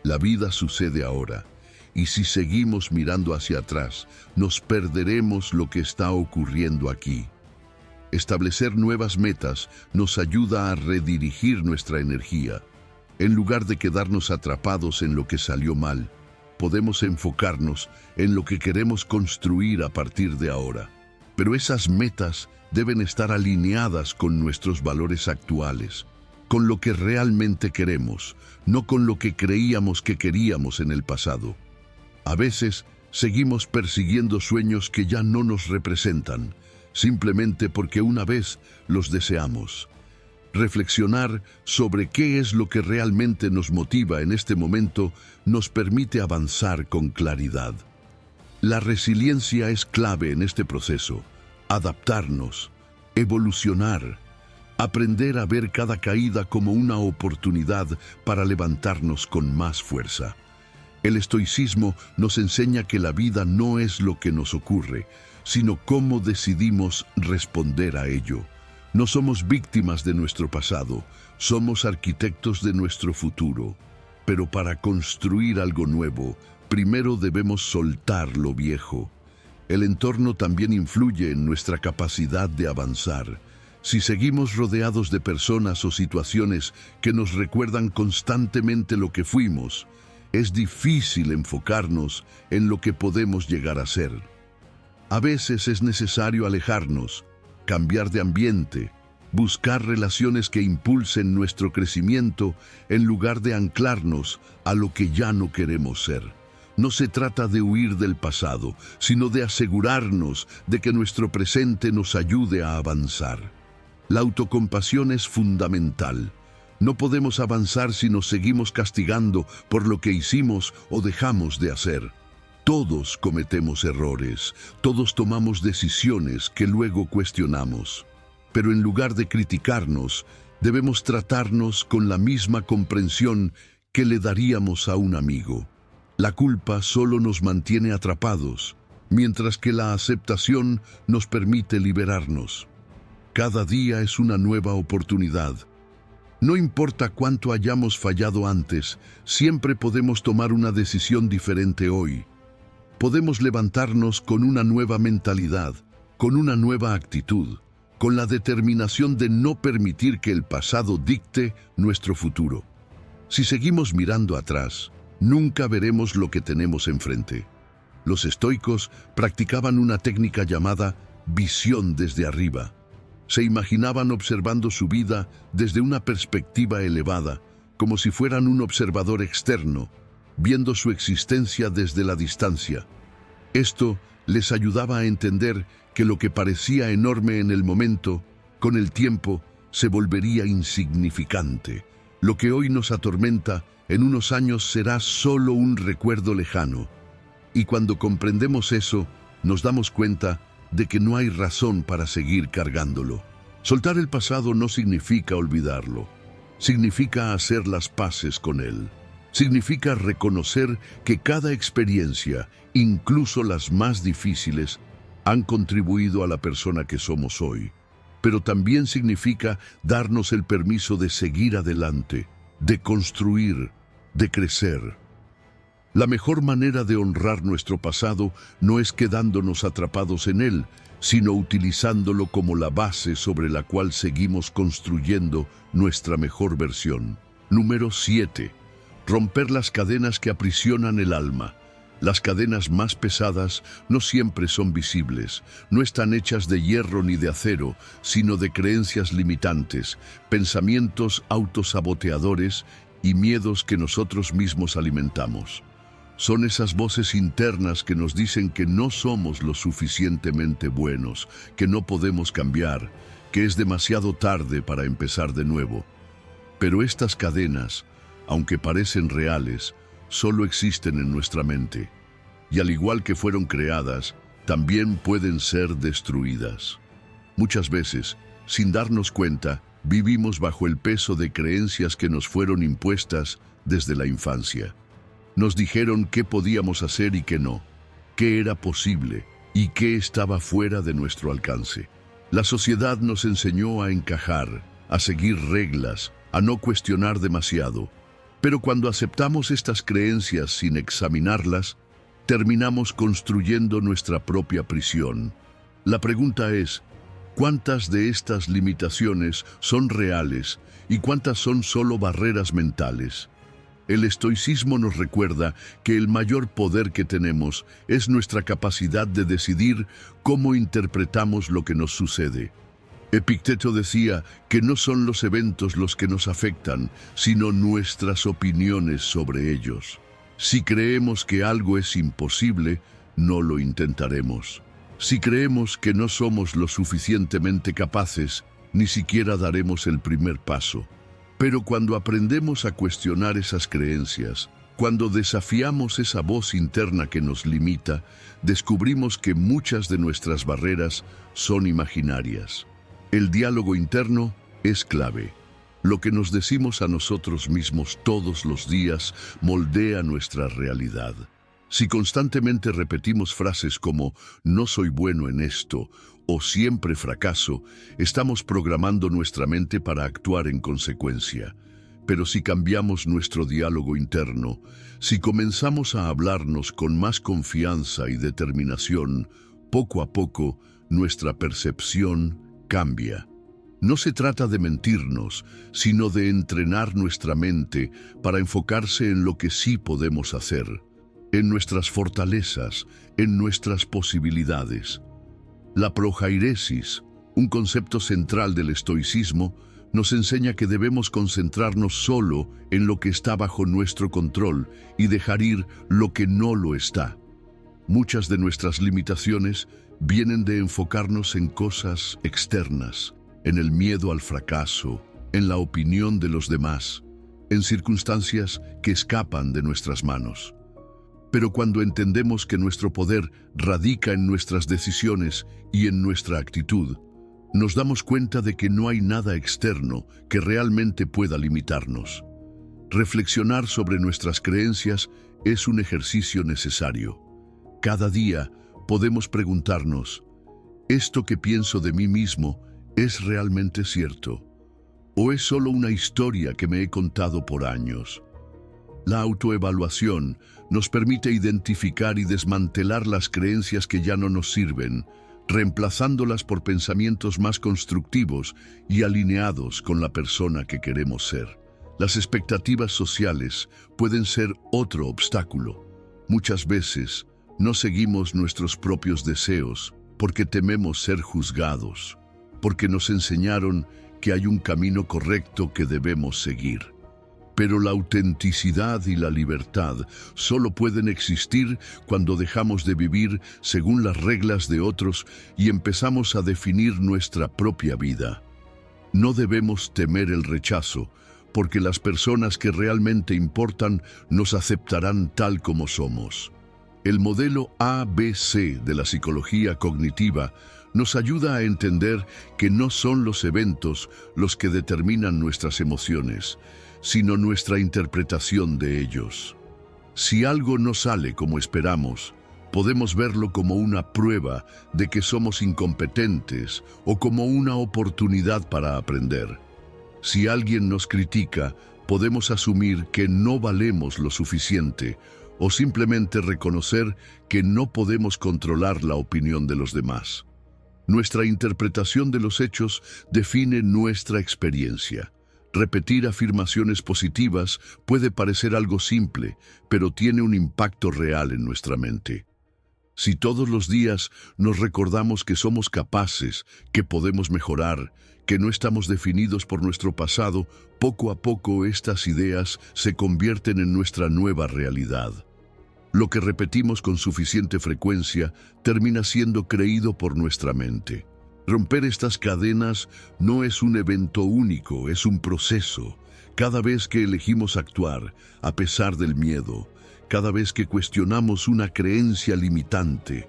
La vida sucede ahora, y si seguimos mirando hacia atrás, nos perderemos lo que está ocurriendo aquí. Establecer nuevas metas nos ayuda a redirigir nuestra energía. En lugar de quedarnos atrapados en lo que salió mal, podemos enfocarnos en lo que queremos construir a partir de ahora. Pero esas metas deben estar alineadas con nuestros valores actuales, con lo que realmente queremos, no con lo que creíamos que queríamos en el pasado. A veces seguimos persiguiendo sueños que ya no nos representan, simplemente porque una vez los deseamos. Reflexionar sobre qué es lo que realmente nos motiva en este momento nos permite avanzar con claridad. La resiliencia es clave en este proceso. Adaptarnos, evolucionar, aprender a ver cada caída como una oportunidad para levantarnos con más fuerza. El estoicismo nos enseña que la vida no es lo que nos ocurre, sino cómo decidimos responder a ello. No somos víctimas de nuestro pasado, somos arquitectos de nuestro futuro. Pero para construir algo nuevo, primero debemos soltar lo viejo. El entorno también influye en nuestra capacidad de avanzar. Si seguimos rodeados de personas o situaciones que nos recuerdan constantemente lo que fuimos, es difícil enfocarnos en lo que podemos llegar a ser. A veces es necesario alejarnos, cambiar de ambiente, buscar relaciones que impulsen nuestro crecimiento en lugar de anclarnos a lo que ya no queremos ser. No se trata de huir del pasado, sino de asegurarnos de que nuestro presente nos ayude a avanzar. La autocompasión es fundamental. No podemos avanzar si nos seguimos castigando por lo que hicimos o dejamos de hacer. Todos cometemos errores, todos tomamos decisiones que luego cuestionamos. Pero en lugar de criticarnos, debemos tratarnos con la misma comprensión que le daríamos a un amigo. La culpa solo nos mantiene atrapados, mientras que la aceptación nos permite liberarnos. Cada día es una nueva oportunidad. No importa cuánto hayamos fallado antes, siempre podemos tomar una decisión diferente hoy. Podemos levantarnos con una nueva mentalidad, con una nueva actitud, con la determinación de no permitir que el pasado dicte nuestro futuro. Si seguimos mirando atrás, nunca veremos lo que tenemos enfrente. Los estoicos practicaban una técnica llamada visión desde arriba. Se imaginaban observando su vida desde una perspectiva elevada, como si fueran un observador externo, viendo su existencia desde la distancia. Esto les ayudaba a entender que lo que parecía enorme en el momento, con el tiempo, se volvería insignificante. Lo que hoy nos atormenta, en unos años será solo un recuerdo lejano. Y cuando comprendemos eso, nos damos cuenta de que no hay razón para seguir cargándolo. Soltar el pasado no significa olvidarlo. Significa hacer las paces con él. Significa reconocer que cada experiencia, incluso las más difíciles, han contribuido a la persona que somos hoy. Pero también significa darnos el permiso de seguir adelante, de construir, de crecer. La mejor manera de honrar nuestro pasado no es quedándonos atrapados en él, sino utilizándolo como la base sobre la cual seguimos construyendo nuestra mejor versión. Número 7. Romper las cadenas que aprisionan el alma. Las cadenas más pesadas no siempre son visibles, no están hechas de hierro ni de acero, sino de creencias limitantes, pensamientos autosaboteadores y miedos que nosotros mismos alimentamos. Son esas voces internas que nos dicen que no somos lo suficientemente buenos, que no podemos cambiar, que es demasiado tarde para empezar de nuevo. Pero estas cadenas, aunque parecen reales, solo existen en nuestra mente. Y al igual que fueron creadas, también pueden ser destruidas. Muchas veces, sin darnos cuenta, vivimos bajo el peso de creencias que nos fueron impuestas desde la infancia. Nos dijeron qué podíamos hacer y qué no, qué era posible y qué estaba fuera de nuestro alcance. La sociedad nos enseñó a encajar, a seguir reglas, a no cuestionar demasiado. Pero cuando aceptamos estas creencias sin examinarlas, terminamos construyendo nuestra propia prisión. La pregunta es, ¿cuántas de estas limitaciones son reales y cuántas son solo barreras mentales? El estoicismo nos recuerda que el mayor poder que tenemos es nuestra capacidad de decidir cómo interpretamos lo que nos sucede. Epicteto decía que no son los eventos los que nos afectan, sino nuestras opiniones sobre ellos. Si creemos que algo es imposible, no lo intentaremos. Si creemos que no somos lo suficientemente capaces, ni siquiera daremos el primer paso. Pero cuando aprendemos a cuestionar esas creencias, cuando desafiamos esa voz interna que nos limita, descubrimos que muchas de nuestras barreras son imaginarias. El diálogo interno es clave. Lo que nos decimos a nosotros mismos todos los días moldea nuestra realidad. Si constantemente repetimos frases como «no soy bueno en esto» o «siempre fracaso», estamos programando nuestra mente para actuar en consecuencia. Pero si cambiamos nuestro diálogo interno, si comenzamos a hablarnos con más confianza y determinación, poco a poco nuestra percepción cambia. No se trata de mentirnos, sino de entrenar nuestra mente para enfocarse en lo que sí podemos hacer, en nuestras fortalezas, en nuestras posibilidades. La projairesis, un concepto central del estoicismo, nos enseña que debemos concentrarnos solo en lo que está bajo nuestro control y dejar ir lo que no lo está. Muchas de nuestras limitaciones vienen de enfocarnos en cosas externas, en el miedo al fracaso, en la opinión de los demás, en circunstancias que escapan de nuestras manos. Pero cuando entendemos que nuestro poder radica en nuestras decisiones y en nuestra actitud, nos damos cuenta de que no hay nada externo que realmente pueda limitarnos. Reflexionar sobre nuestras creencias es un ejercicio necesario. Cada día podemos preguntarnos, ¿esto que pienso de mí mismo es realmente cierto? ¿O es solo una historia que me he contado por años? La autoevaluación nos permite identificar y desmantelar las creencias que ya no nos sirven, reemplazándolas por pensamientos más constructivos y alineados con la persona que queremos ser. Las expectativas sociales pueden ser otro obstáculo. Muchas veces no seguimos nuestros propios deseos porque tememos ser juzgados, porque nos enseñaron que hay un camino correcto que debemos seguir. Pero la autenticidad y la libertad solo pueden existir cuando dejamos de vivir según las reglas de otros y empezamos a definir nuestra propia vida. No debemos temer el rechazo, porque las personas que realmente importan nos aceptarán tal como somos. El modelo ABC de la psicología cognitiva nos ayuda a entender que no son los eventos los que determinan nuestras emociones, sino nuestra interpretación de ellos. Si algo no sale como esperamos, podemos verlo como una prueba de que somos incompetentes o como una oportunidad para aprender. Si alguien nos critica, podemos asumir que no valemos lo suficiente o simplemente reconocer que no podemos controlar la opinión de los demás. Nuestra interpretación de los hechos define nuestra experiencia. Repetir afirmaciones positivas puede parecer algo simple, pero tiene un impacto real en nuestra mente. Si todos los días nos recordamos que somos capaces, que podemos mejorar, que no estamos definidos por nuestro pasado, poco a poco estas ideas se convierten en nuestra nueva realidad. Lo que repetimos con suficiente frecuencia termina siendo creído por nuestra mente. Romper estas cadenas no es un evento único, es un proceso. Cada vez que elegimos actuar, a pesar del miedo, cada vez que cuestionamos una creencia limitante,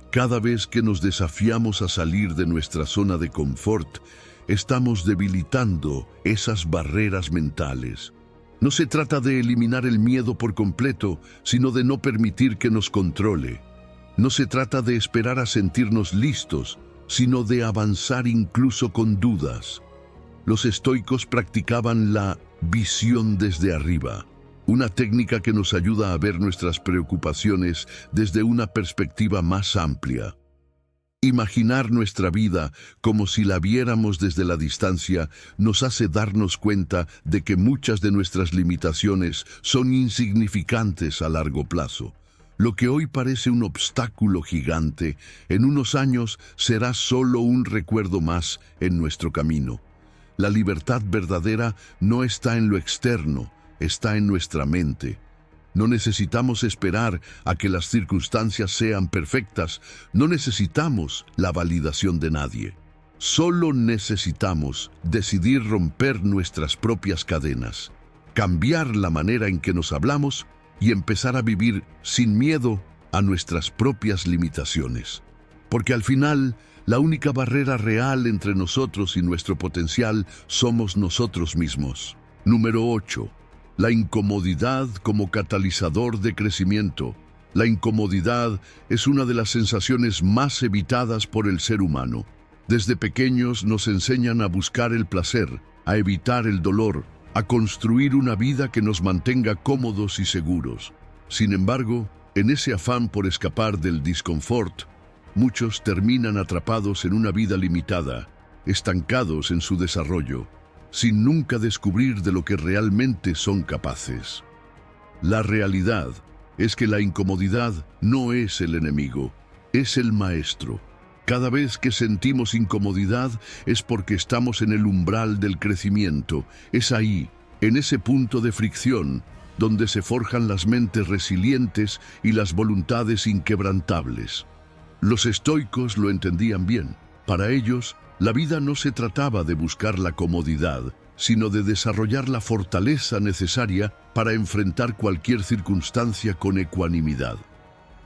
cada vez que nos desafiamos a salir de nuestra zona de confort, estamos debilitando esas barreras mentales. No se trata de eliminar el miedo por completo, sino de no permitir que nos controle. No se trata de esperar a sentirnos listos, sino de avanzar incluso con dudas. Los estoicos practicaban la visión desde arriba, una técnica que nos ayuda a ver nuestras preocupaciones desde una perspectiva más amplia. Imaginar nuestra vida como si la viéramos desde la distancia nos hace darnos cuenta de que muchas de nuestras limitaciones son insignificantes a largo plazo. Lo que hoy parece un obstáculo gigante, en unos años será solo un recuerdo más en nuestro camino. La libertad verdadera no está en lo externo, está en nuestra mente. No necesitamos esperar a que las circunstancias sean perfectas, no necesitamos la validación de nadie. Solo necesitamos decidir romper nuestras propias cadenas, cambiar la manera en que nos hablamos y empezar a vivir sin miedo a nuestras propias limitaciones. Porque al final, la única barrera real entre nosotros y nuestro potencial somos nosotros mismos. Número 8. La incomodidad como catalizador de crecimiento. La incomodidad es una de las sensaciones más evitadas por el ser humano. Desde pequeños nos enseñan a buscar el placer, a evitar el dolor, a construir una vida que nos mantenga cómodos y seguros. Sin embargo, en ese afán por escapar del disconfort, muchos terminan atrapados en una vida limitada, estancados en su desarrollo, sin nunca descubrir de lo que realmente son capaces. La realidad es que la incomodidad no es el enemigo, es el maestro. Cada vez que sentimos incomodidad es porque estamos en el umbral del crecimiento. Es ahí, en ese punto de fricción, donde se forjan las mentes resilientes y las voluntades inquebrantables. Los estoicos lo entendían bien. Para ellos, la vida no se trataba de buscar la comodidad, sino de desarrollar la fortaleza necesaria para enfrentar cualquier circunstancia con ecuanimidad.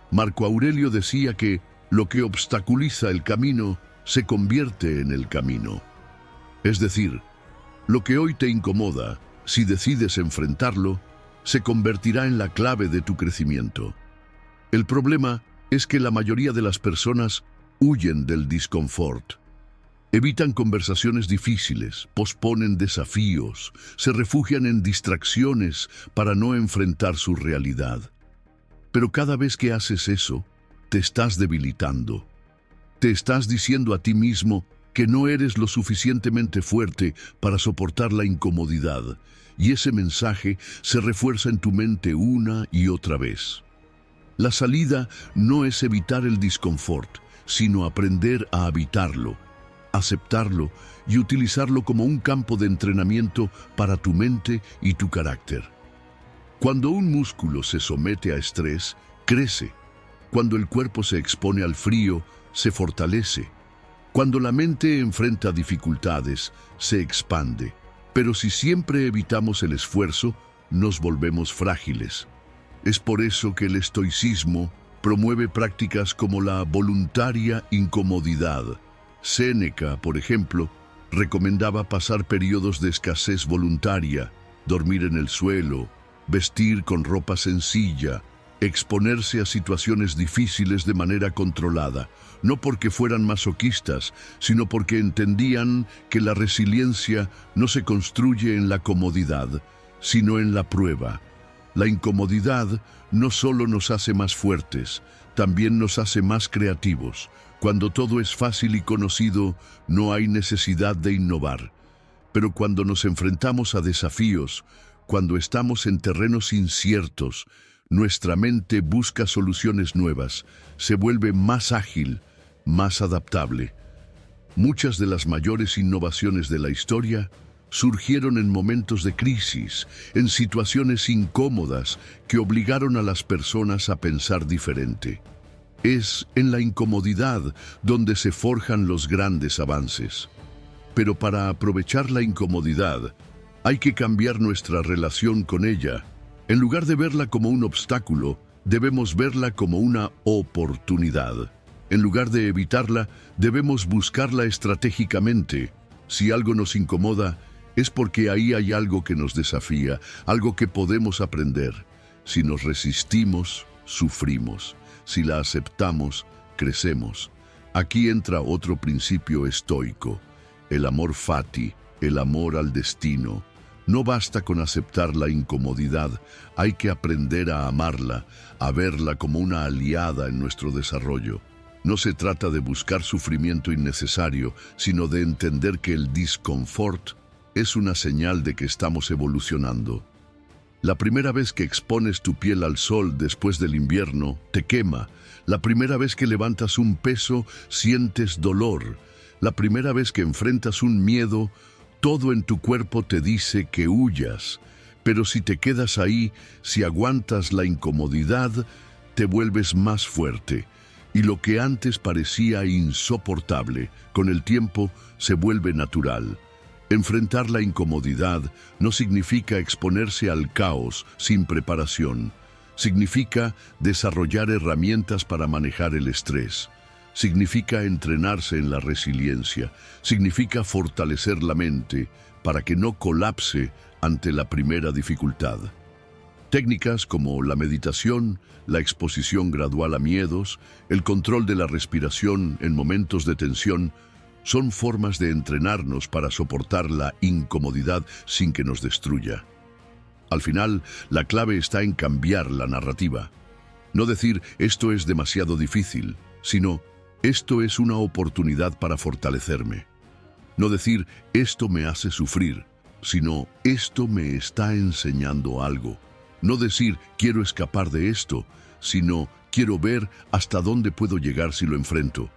Marco Aurelio decía que lo que obstaculiza el camino se convierte en el camino. Es decir, lo que hoy te incomoda, si decides enfrentarlo, se convertirá en la clave de tu crecimiento. El problema es que la mayoría de las personas huyen del disconfort. Evitan conversaciones difíciles, posponen desafíos, se refugian en distracciones para no enfrentar su realidad. Pero cada vez que haces eso, te estás debilitando. Te estás diciendo a ti mismo que no eres lo suficientemente fuerte para soportar la incomodidad, y ese mensaje se refuerza en tu mente una y otra vez. La salida no es evitar el disconfort, sino aprender a habitarlo, aceptarlo y utilizarlo como un campo de entrenamiento para tu mente y tu carácter. Cuando un músculo se somete a estrés, crece. Cuando el cuerpo se expone al frío, se fortalece. Cuando la mente enfrenta dificultades, se expande. Pero si siempre evitamos el esfuerzo, nos volvemos frágiles. Es por eso que el estoicismo promueve prácticas como la voluntaria incomodidad. Séneca, por ejemplo, recomendaba pasar periodos de escasez voluntaria, dormir en el suelo, vestir con ropa sencilla, exponerse a situaciones difíciles de manera controlada, no porque fueran masoquistas, sino porque entendían que la resiliencia no se construye en la comodidad, sino en la prueba. La incomodidad no solo nos hace más fuertes, también nos hace más creativos. Cuando todo es fácil y conocido, no hay necesidad de innovar. Pero cuando nos enfrentamos a desafíos, cuando estamos en terrenos inciertos, nuestra mente busca soluciones nuevas, se vuelve más ágil, más adaptable. Muchas de las mayores innovaciones de la historia surgieron en momentos de crisis, en situaciones incómodas que obligaron a las personas a pensar diferente. Es en la incomodidad donde se forjan los grandes avances. Pero para aprovechar la incomodidad, hay que cambiar nuestra relación con ella. En lugar de verla como un obstáculo, debemos verla como una oportunidad. En lugar de evitarla, debemos buscarla estratégicamente. Si algo nos incomoda, es porque ahí hay algo que nos desafía, algo que podemos aprender. Si nos resistimos, sufrimos. Si la aceptamos, crecemos. Aquí entra otro principio estoico, el amor fati, el amor al destino. No basta con aceptar la incomodidad, hay que aprender a amarla, a verla como una aliada en nuestro desarrollo. No se trata de buscar sufrimiento innecesario, sino de entender que el disconfort es una señal de que estamos evolucionando. La primera vez que expones tu piel al sol después del invierno, te quema. La primera vez que levantas un peso, sientes dolor. La primera vez que enfrentas un miedo, todo en tu cuerpo te dice que huyas. Pero si te quedas ahí, si aguantas la incomodidad, te vuelves más fuerte. Y lo que antes parecía insoportable, con el tiempo se vuelve natural. Enfrentar la incomodidad no significa exponerse al caos sin preparación. Significa desarrollar herramientas para manejar el estrés. Significa entrenarse en la resiliencia. Significa fortalecer la mente para que no colapse ante la primera dificultad. Técnicas como la meditación, la exposición gradual a miedos, el control de la respiración en momentos de tensión, son formas de entrenarnos para soportar la incomodidad sin que nos destruya. Al final, la clave está en cambiar la narrativa. No decir esto es demasiado difícil, sino esto es una oportunidad para fortalecerme. No decir esto me hace sufrir, sino esto me está enseñando algo. No decir quiero escapar de esto, sino quiero ver hasta dónde puedo llegar si lo enfrento.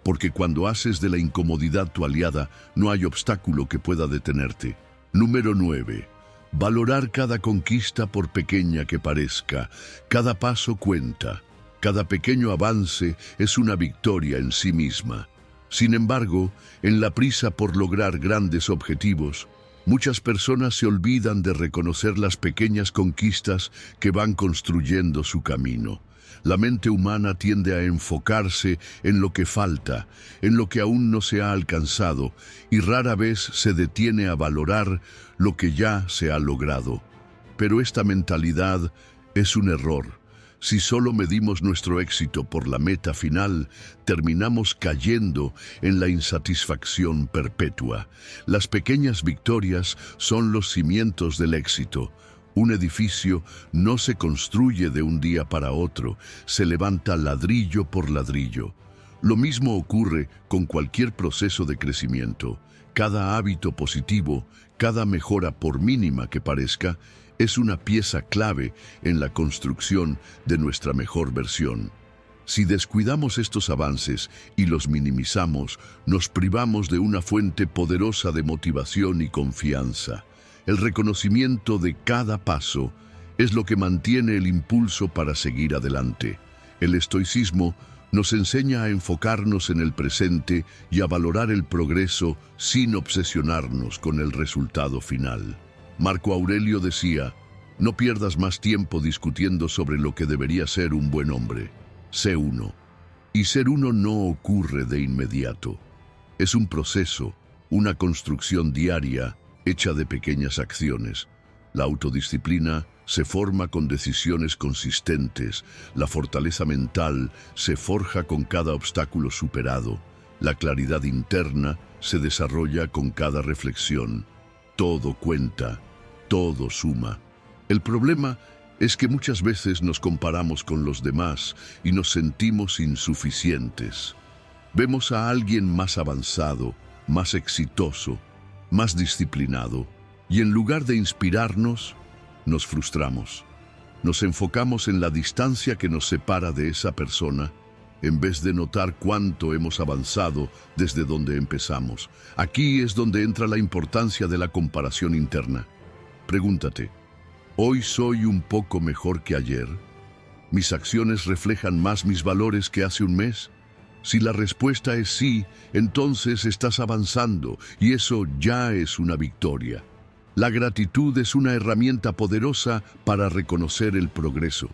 Porque cuando haces de la incomodidad tu aliada, no hay obstáculo que pueda detenerte. Número 9. Valorar cada conquista por pequeña que parezca. Cada paso cuenta. Cada pequeño avance es una victoria en sí misma. Sin embargo, en la prisa por lograr grandes objetivos, muchas personas se olvidan de reconocer las pequeñas conquistas que van construyendo su camino. La mente humana tiende a enfocarse en lo que falta, en lo que aún no se ha alcanzado, y rara vez se detiene a valorar lo que ya se ha logrado. Pero esta mentalidad es un error. Si solo medimos nuestro éxito por la meta final, terminamos cayendo en la insatisfacción perpetua. Las pequeñas victorias son los cimientos del éxito. Un edificio no se construye de un día para otro, se levanta ladrillo por ladrillo. Lo mismo ocurre con cualquier proceso de crecimiento. Cada hábito positivo, cada mejora por mínima que parezca, es una pieza clave en la construcción de nuestra mejor versión. Si descuidamos estos avances y los minimizamos, nos privamos de una fuente poderosa de motivación y confianza. El reconocimiento de cada paso es lo que mantiene el impulso para seguir adelante. El estoicismo nos enseña a enfocarnos en el presente y a valorar el progreso sin obsesionarnos con el resultado final. Marco Aurelio decía, no pierdas más tiempo discutiendo sobre lo que debería ser un buen hombre. Sé uno. Y ser uno no ocurre de inmediato. Es un proceso, una construcción diaria hecha de pequeñas acciones. La autodisciplina se forma con decisiones consistentes. La fortaleza mental se forja con cada obstáculo superado. La claridad interna se desarrolla con cada reflexión. Todo cuenta, todo suma. El problema es que muchas veces nos comparamos con los demás y nos sentimos insuficientes. Vemos a alguien más avanzado, más exitoso, más disciplinado, y en lugar de inspirarnos, nos frustramos. Nos enfocamos en la distancia que nos separa de esa persona, en vez de notar cuánto hemos avanzado desde donde empezamos. Aquí es donde entra la importancia de la comparación interna. Pregúntate, ¿hoy soy un poco mejor que ayer? ¿Mis acciones reflejan más mis valores que hace un mes? Si la respuesta es sí, entonces estás avanzando y eso ya es una victoria. La gratitud es una herramienta poderosa para reconocer el progreso.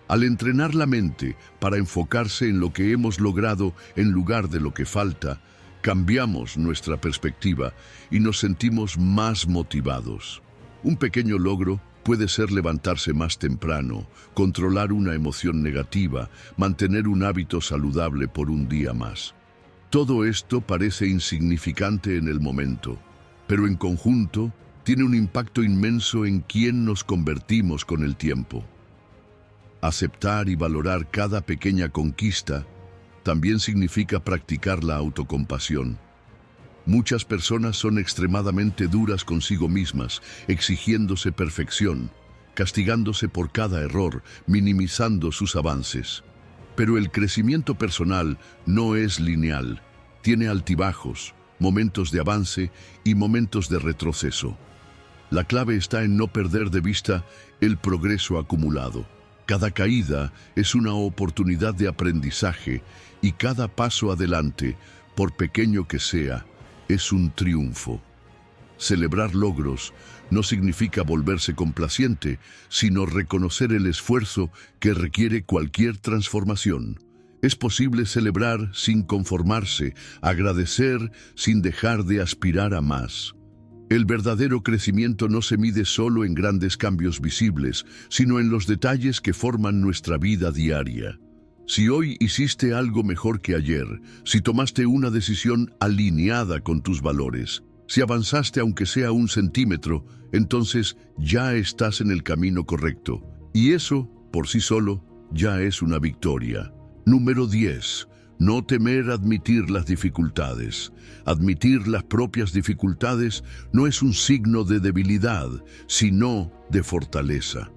Al entrenar la mente para enfocarse en lo que hemos logrado en lugar de lo que falta, cambiamos nuestra perspectiva y nos sentimos más motivados. Un pequeño logro puede ser levantarse más temprano, controlar una emoción negativa, mantener un hábito saludable por un día más. Todo esto parece insignificante en el momento, pero en conjunto tiene un impacto inmenso en quién nos convertimos con el tiempo. Aceptar y valorar cada pequeña conquista también significa practicar la autocompasión. Muchas personas son extremadamente duras consigo mismas, exigiéndose perfección, castigándose por cada error, minimizando sus avances. Pero el crecimiento personal no es lineal, tiene altibajos, momentos de avance y momentos de retroceso. La clave está en no perder de vista el progreso acumulado. Cada caída es una oportunidad de aprendizaje y cada paso adelante, por pequeño que sea, es un triunfo. Celebrar logros no significa volverse complaciente, sino reconocer el esfuerzo que requiere cualquier transformación. Es posible celebrar sin conformarse, agradecer sin dejar de aspirar a más. El verdadero crecimiento no se mide solo en grandes cambios visibles, sino en los detalles que forman nuestra vida diaria. Si hoy hiciste algo mejor que ayer, si tomaste una decisión alineada con tus valores, si avanzaste aunque sea 1 centímetro, entonces ya estás en el camino correcto. Y eso, por sí solo, ya es una victoria. Número 10. No temer admitir las dificultades. Admitir las propias dificultades no es un signo de debilidad, sino de fortaleza.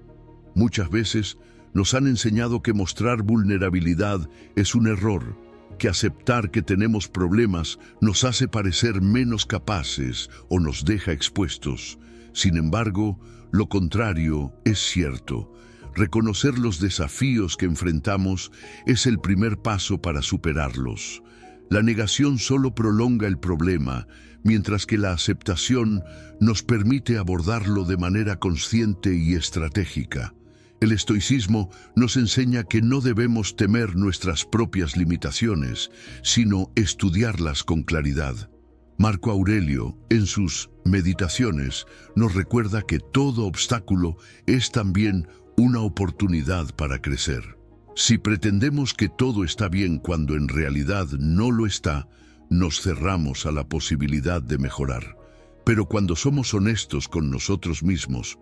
Muchas veces nos han enseñado que mostrar vulnerabilidad es un error, que aceptar que tenemos problemas nos hace parecer menos capaces o nos deja expuestos. Sin embargo, lo contrario es cierto. Reconocer los desafíos que enfrentamos es el primer paso para superarlos. La negación solo prolonga el problema, mientras que la aceptación nos permite abordarlo de manera consciente y estratégica. El estoicismo nos enseña que no debemos temer nuestras propias limitaciones, sino estudiarlas con claridad. Marco Aurelio, en sus Meditaciones, nos recuerda que todo obstáculo es también una oportunidad para crecer. Si pretendemos que todo está bien cuando en realidad no lo está, nos cerramos a la posibilidad de mejorar. Pero cuando somos honestos con nosotros mismos,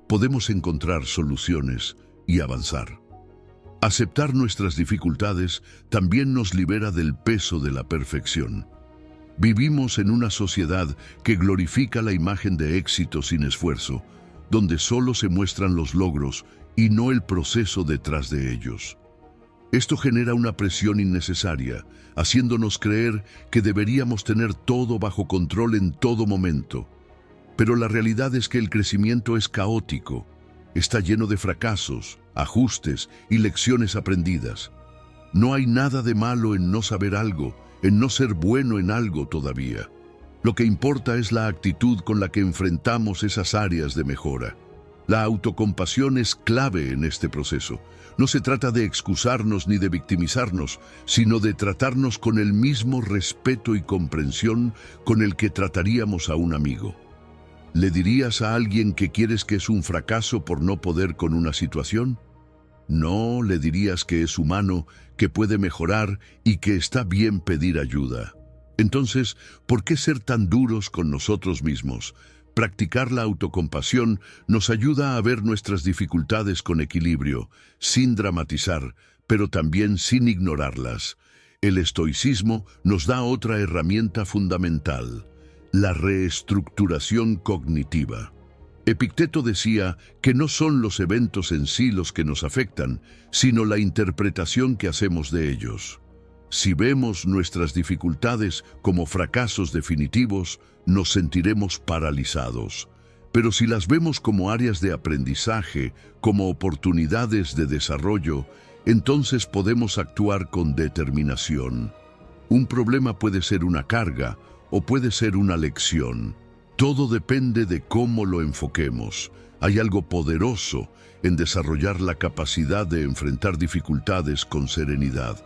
podemos encontrar soluciones y avanzar. Aceptar nuestras dificultades también nos libera del peso de la perfección. Vivimos en una sociedad que glorifica la imagen de éxito sin esfuerzo, donde solo se muestran los logros y no el proceso detrás de ellos. Esto genera una presión innecesaria, haciéndonos creer que deberíamos tener todo bajo control en todo momento. Pero la realidad es que el crecimiento es caótico, está lleno de fracasos, ajustes y lecciones aprendidas. No hay nada de malo en no saber algo, en no ser bueno en algo todavía. Lo que importa es la actitud con la que enfrentamos esas áreas de mejora. La autocompasión es clave en este proceso. No se trata de excusarnos ni de victimizarnos, sino de tratarnos con el mismo respeto y comprensión con el que trataríamos a un amigo. ¿Le dirías a alguien que quieres que es un fracaso por no poder con una situación? No, le dirías que es humano, que puede mejorar y que está bien pedir ayuda. Entonces, ¿por qué ser tan duros con nosotros mismos? Practicar la autocompasión nos ayuda a ver nuestras dificultades con equilibrio, sin dramatizar, pero también sin ignorarlas. El estoicismo nos da otra herramienta fundamental: la reestructuración cognitiva. Epicteto decía que no son los eventos en sí los que nos afectan, sino la interpretación que hacemos de ellos. Si vemos nuestras dificultades como fracasos definitivos, nos sentiremos paralizados. Pero si las vemos como áreas de aprendizaje, como oportunidades de desarrollo, entonces podemos actuar con determinación. Un problema puede ser una carga o puede ser una lección. Todo depende de cómo lo enfoquemos. Hay algo poderoso en desarrollar la capacidad de enfrentar dificultades con serenidad.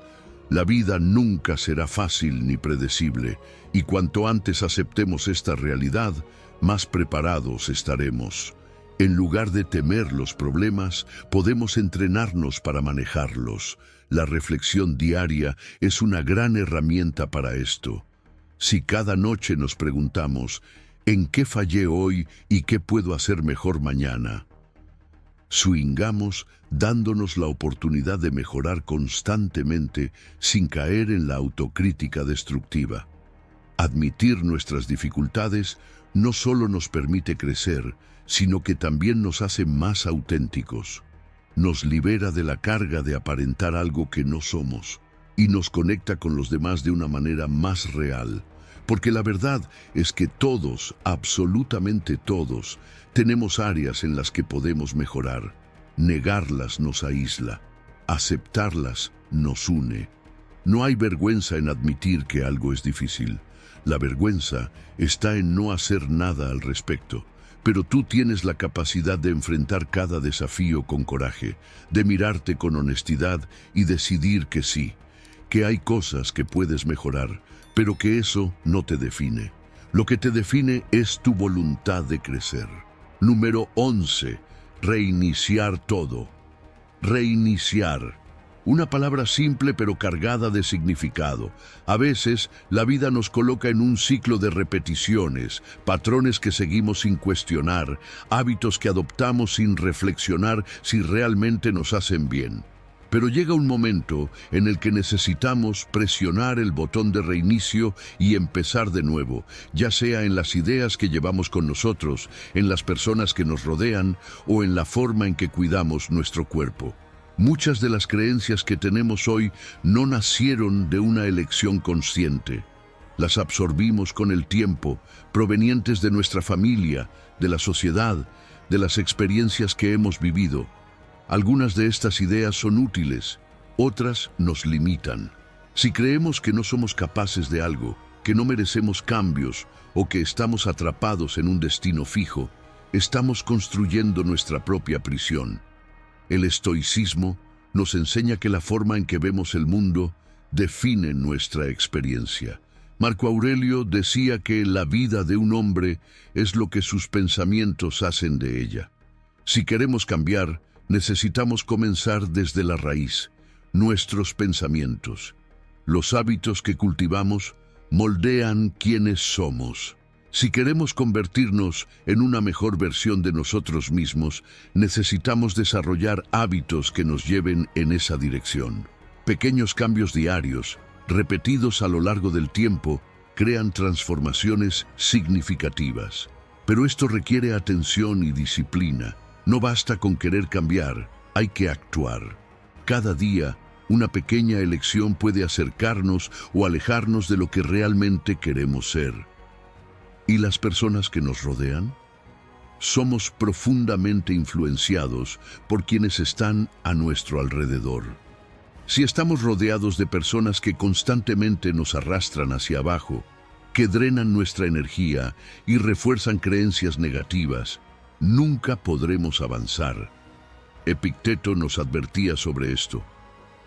La vida nunca será fácil ni predecible, y cuanto antes aceptemos esta realidad, más preparados estaremos. En lugar de temer los problemas, podemos entrenarnos para manejarlos. La reflexión diaria es una gran herramienta para esto. Si cada noche nos preguntamos, ¿en qué fallé hoy y qué puedo hacer mejor mañana?, swingamos dándonos la oportunidad de mejorar constantemente sin caer en la autocrítica destructiva. Admitir nuestras dificultades no solo nos permite crecer, sino que también nos hace más auténticos. Nos libera de la carga de aparentar algo que no somos y nos conecta con los demás de una manera más real. Porque la verdad es que todos, absolutamente todos, tenemos áreas en las que podemos mejorar. Negarlas nos aísla, aceptarlas nos une. No hay vergüenza en admitir que algo es difícil. La vergüenza está en no hacer nada al respecto. Pero tú tienes la capacidad de enfrentar cada desafío con coraje, de mirarte con honestidad y decidir que sí, que hay cosas que puedes mejorar, pero que eso no te define. Lo que te define es tu voluntad de crecer. Número 11. Reiniciar todo. Reiniciar. Una palabra simple pero cargada de significado. A veces, la vida nos coloca en un ciclo de repeticiones, patrones que seguimos sin cuestionar, hábitos que adoptamos sin reflexionar si realmente nos hacen bien. Pero llega un momento en el que necesitamos presionar el botón de reinicio y empezar de nuevo, ya sea en las ideas que llevamos con nosotros, en las personas que nos rodean o en la forma en que cuidamos nuestro cuerpo. Muchas de las creencias que tenemos hoy no nacieron de una elección consciente. Las absorbimos con el tiempo, provenientes de nuestra familia, de la sociedad, de las experiencias que hemos vivido. Algunas de estas ideas son útiles, otras nos limitan. Si creemos que no somos capaces de algo, que no merecemos cambios o que estamos atrapados en un destino fijo, estamos construyendo nuestra propia prisión. El estoicismo nos enseña que la forma en que vemos el mundo define nuestra experiencia. Marco Aurelio decía que la vida de un hombre es lo que sus pensamientos hacen de ella. Si queremos cambiar, necesitamos comenzar desde la raíz, nuestros pensamientos. Los hábitos que cultivamos moldean quiénes somos. Si queremos convertirnos en una mejor versión de nosotros mismos, necesitamos desarrollar hábitos que nos lleven en esa dirección. Pequeños cambios diarios, repetidos a lo largo del tiempo, crean transformaciones significativas. Pero esto requiere atención y disciplina. No basta con querer cambiar, hay que actuar. Cada día, una pequeña elección puede acercarnos o alejarnos de lo que realmente queremos ser. ¿Y las personas que nos rodean? Somos profundamente influenciados por quienes están a nuestro alrededor. Si estamos rodeados de personas que constantemente nos arrastran hacia abajo, que drenan nuestra energía y refuerzan creencias negativas, nunca podremos avanzar. Epicteto nos advertía sobre esto.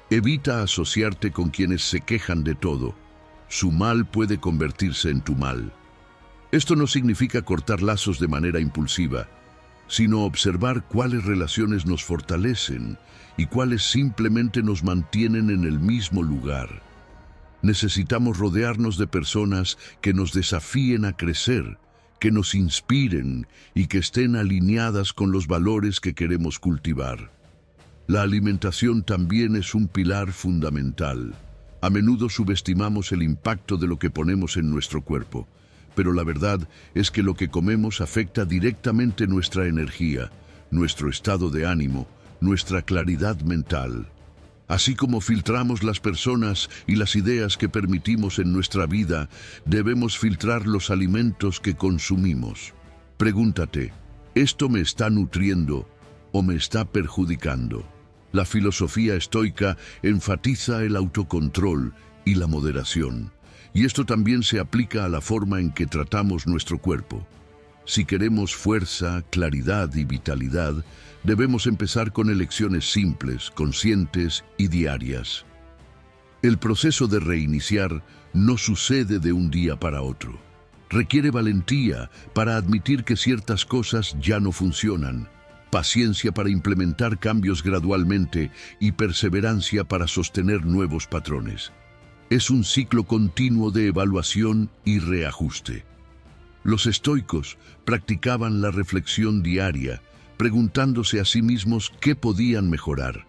Evita asociarte con quienes se quejan de todo. Su mal puede convertirse en tu mal. Esto no significa cortar lazos de manera impulsiva, sino observar cuáles relaciones nos fortalecen y cuáles simplemente nos mantienen en el mismo lugar. Necesitamos rodearnos de personas que nos desafíen a crecer, que nos inspiren y que estén alineadas con los valores que queremos cultivar. La alimentación también es un pilar fundamental. A menudo subestimamos el impacto de lo que ponemos en nuestro cuerpo, pero la verdad es que lo que comemos afecta directamente nuestra energía, nuestro estado de ánimo, nuestra claridad mental. Así como filtramos las personas y las ideas que permitimos en nuestra vida, debemos filtrar los alimentos que consumimos. Pregúntate, ¿esto me está nutriendo o me está perjudicando? La filosofía estoica enfatiza el autocontrol y la moderación, y esto también se aplica a la forma en que tratamos nuestro cuerpo. Si queremos fuerza, claridad y vitalidad, debemos empezar con elecciones simples, conscientes y diarias. El proceso de reiniciar no sucede de un día para otro. Requiere valentía para admitir que ciertas cosas ya no funcionan, paciencia para implementar cambios gradualmente y perseverancia para sostener nuevos patrones. Es un ciclo continuo de evaluación y reajuste. Los estoicos practicaban la reflexión diaria, preguntándose a sí mismos qué podían mejorar.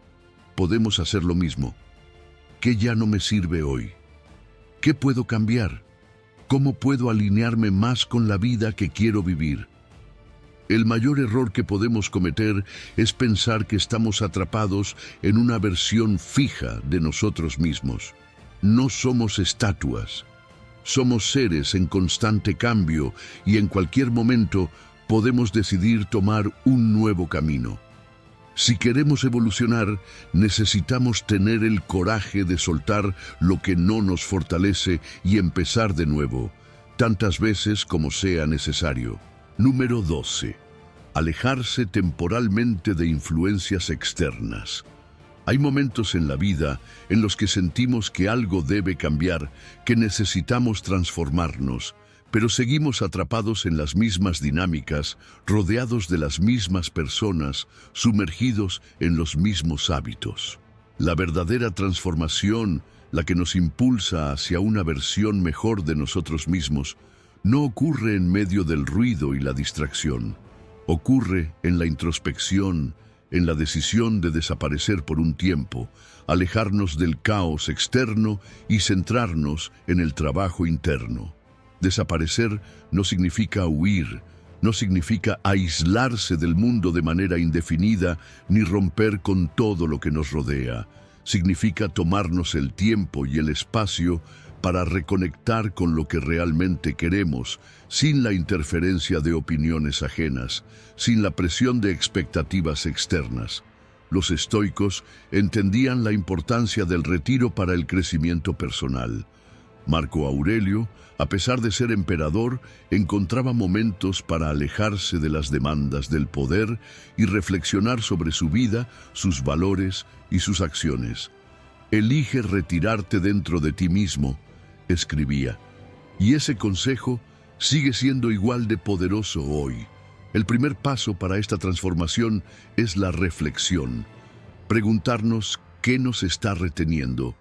Podemos hacer lo mismo. ¿Qué ya no me sirve hoy? ¿Qué puedo cambiar? ¿Cómo puedo alinearme más con la vida que quiero vivir? El mayor error que podemos cometer es pensar que estamos atrapados en una versión fija de nosotros mismos. No somos estatuas. Somos seres en constante cambio y en cualquier momento podemos decidir tomar un nuevo camino. Si queremos evolucionar, necesitamos tener el coraje de soltar lo que no nos fortalece y empezar de nuevo, tantas veces como sea necesario. Número 12. Alejarse temporalmente de influencias externas. Hay momentos en la vida en los que sentimos que algo debe cambiar, que necesitamos transformarnos, pero seguimos atrapados en las mismas dinámicas, rodeados de las mismas personas, sumergidos en los mismos hábitos. La verdadera transformación, la que nos impulsa hacia una versión mejor de nosotros mismos, no ocurre en medio del ruido y la distracción. Ocurre en la introspección, en la decisión de desaparecer por un tiempo, alejarnos del caos externo y centrarnos en el trabajo interno. Desaparecer no significa huir, no significa aislarse del mundo de manera indefinida ni romper con todo lo que nos rodea. Significa tomarnos el tiempo y el espacio para reconectar con lo que realmente queremos, sin la interferencia de opiniones ajenas, sin la presión de expectativas externas. Los estoicos entendían la importancia del retiro para el crecimiento personal. Marco Aurelio, a pesar de ser emperador, encontraba momentos para alejarse de las demandas del poder y reflexionar sobre su vida, sus valores y sus acciones. Elige retirarte dentro de ti mismo, escribía, y ese consejo sigue siendo igual de poderoso hoy. El primer paso para esta transformación es la reflexión. Preguntarnos qué nos está reteniendo.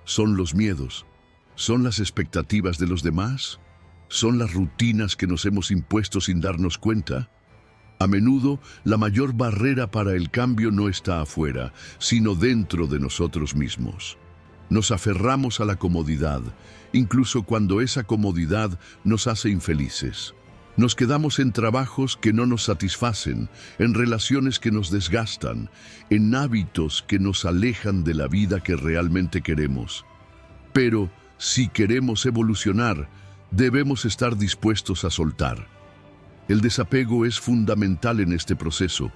¿Son los miedos? ¿Son las expectativas de los demás? ¿Son las rutinas que nos hemos impuesto sin darnos cuenta? A menudo, la mayor barrera para el cambio no está afuera, sino dentro de nosotros mismos. Nos aferramos a la comodidad, incluso cuando esa comodidad nos hace infelices. Nos quedamos en trabajos que no nos satisfacen, en relaciones que nos desgastan, en hábitos que nos alejan de la vida que realmente queremos. Pero, si queremos evolucionar, debemos estar dispuestos a soltar. El desapego es fundamental en este proceso.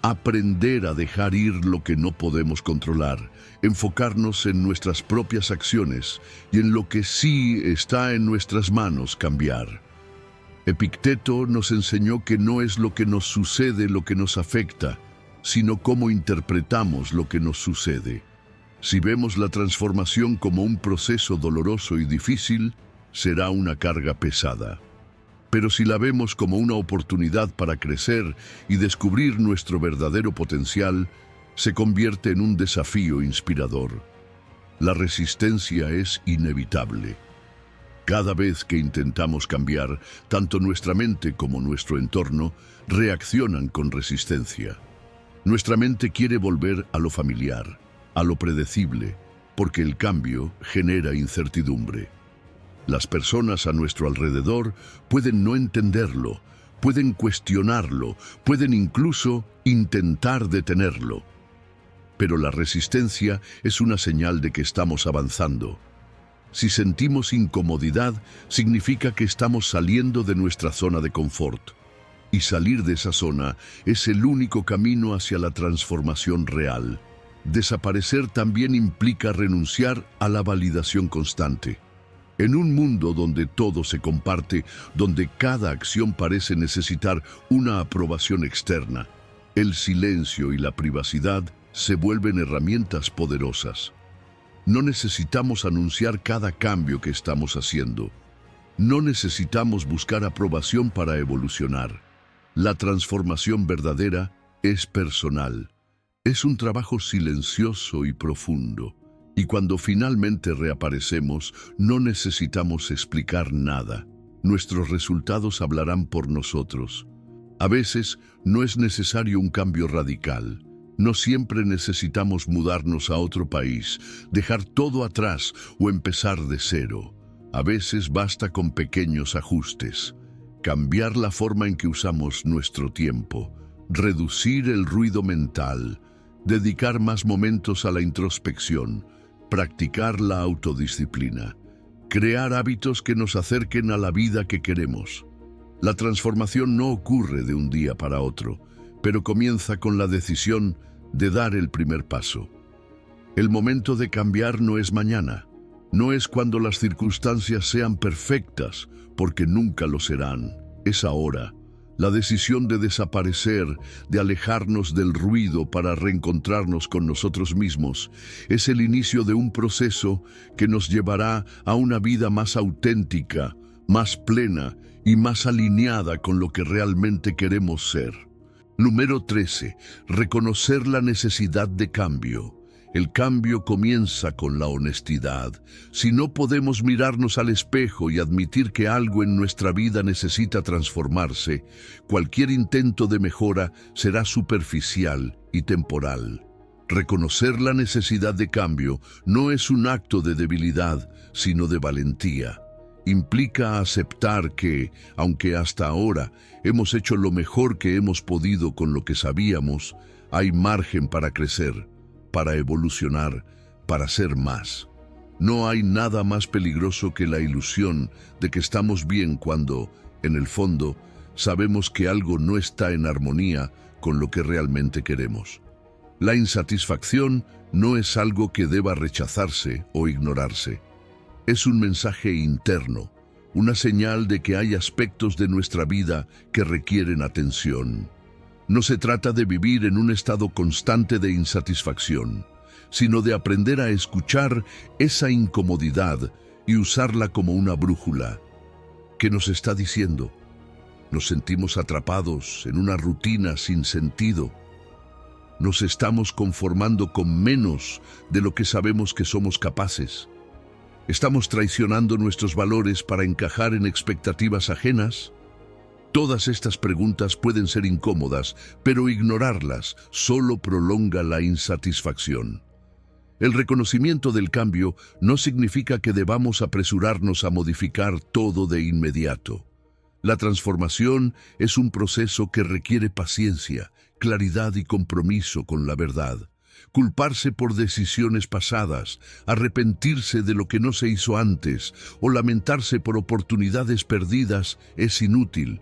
Aprender a dejar ir lo que no podemos controlar, enfocarnos en nuestras propias acciones y en lo que sí está en nuestras manos cambiar. Epicteto nos enseñó que no es lo que nos sucede lo que nos afecta, sino cómo interpretamos lo que nos sucede. Si vemos la transformación como un proceso doloroso y difícil, será una carga pesada. Pero si la vemos como una oportunidad para crecer y descubrir nuestro verdadero potencial, se convierte en un desafío inspirador. La resistencia es inevitable. Cada vez que intentamos cambiar, tanto nuestra mente como nuestro entorno reaccionan con resistencia. Nuestra mente quiere volver a lo familiar, a lo predecible, porque el cambio genera incertidumbre. Las personas a nuestro alrededor pueden no entenderlo, pueden cuestionarlo, pueden incluso intentar detenerlo. Pero la resistencia es una señal de que estamos avanzando. Si sentimos incomodidad, significa que estamos saliendo de nuestra zona de confort. Y salir de esa zona es el único camino hacia la transformación real. Desaparecer también implica renunciar a la validación constante. En un mundo donde todo se comparte, donde cada acción parece necesitar una aprobación externa, el silencio y la privacidad se vuelven herramientas poderosas. No necesitamos anunciar cada cambio que estamos haciendo. No necesitamos buscar aprobación para evolucionar. La transformación verdadera es personal. Es un trabajo silencioso y profundo. Y cuando finalmente reaparecemos, no necesitamos explicar nada. Nuestros resultados hablarán por nosotros. A veces no es necesario un cambio radical. No siempre necesitamos mudarnos a otro país, dejar todo atrás o empezar de cero. A veces basta con pequeños ajustes. Cambiar la forma en que usamos nuestro tiempo, reducir el ruido mental, dedicar más momentos a la introspección, practicar la autodisciplina, crear hábitos que nos acerquen a la vida que queremos. La transformación no ocurre de un día para otro, pero comienza con la decisión de dar el primer paso. El momento de cambiar no es mañana, no es cuando las circunstancias sean perfectas, porque nunca lo serán, es ahora. La decisión de desaparecer, de alejarnos del ruido para reencontrarnos con nosotros mismos, es el inicio de un proceso que nos llevará a una vida más auténtica, más plena y más alineada con lo que realmente queremos ser. Número 13. Reconocer la necesidad de cambio. El cambio comienza con la honestidad. Si no podemos mirarnos al espejo y admitir que algo en nuestra vida necesita transformarse, cualquier intento de mejora será superficial y temporal. Reconocer la necesidad de cambio no es un acto de debilidad, sino de valentía. Implica aceptar que, aunque hasta ahora hemos hecho lo mejor que hemos podido con lo que sabíamos, hay margen para crecer, para evolucionar, para ser más. No hay nada más peligroso que la ilusión de que estamos bien cuando, en el fondo, sabemos que algo no está en armonía con lo que realmente queremos. La insatisfacción no es algo que deba rechazarse o ignorarse. Es un mensaje interno, una señal de que hay aspectos de nuestra vida que requieren atención. No se trata de vivir en un estado constante de insatisfacción, sino de aprender a escuchar esa incomodidad y usarla como una brújula. ¿Qué nos está diciendo? Nos sentimos atrapados en una rutina sin sentido. Nos estamos conformando con menos de lo que sabemos que somos capaces. ¿Estamos traicionando nuestros valores para encajar en expectativas ajenas? Todas estas preguntas pueden ser incómodas, pero ignorarlas solo prolonga la insatisfacción. El reconocimiento del cambio no significa que debamos apresurarnos a modificar todo de inmediato. La transformación es un proceso que requiere paciencia, claridad y compromiso con la verdad. Culparse por decisiones pasadas, arrepentirse de lo que no se hizo antes o lamentarse por oportunidades perdidas es inútil.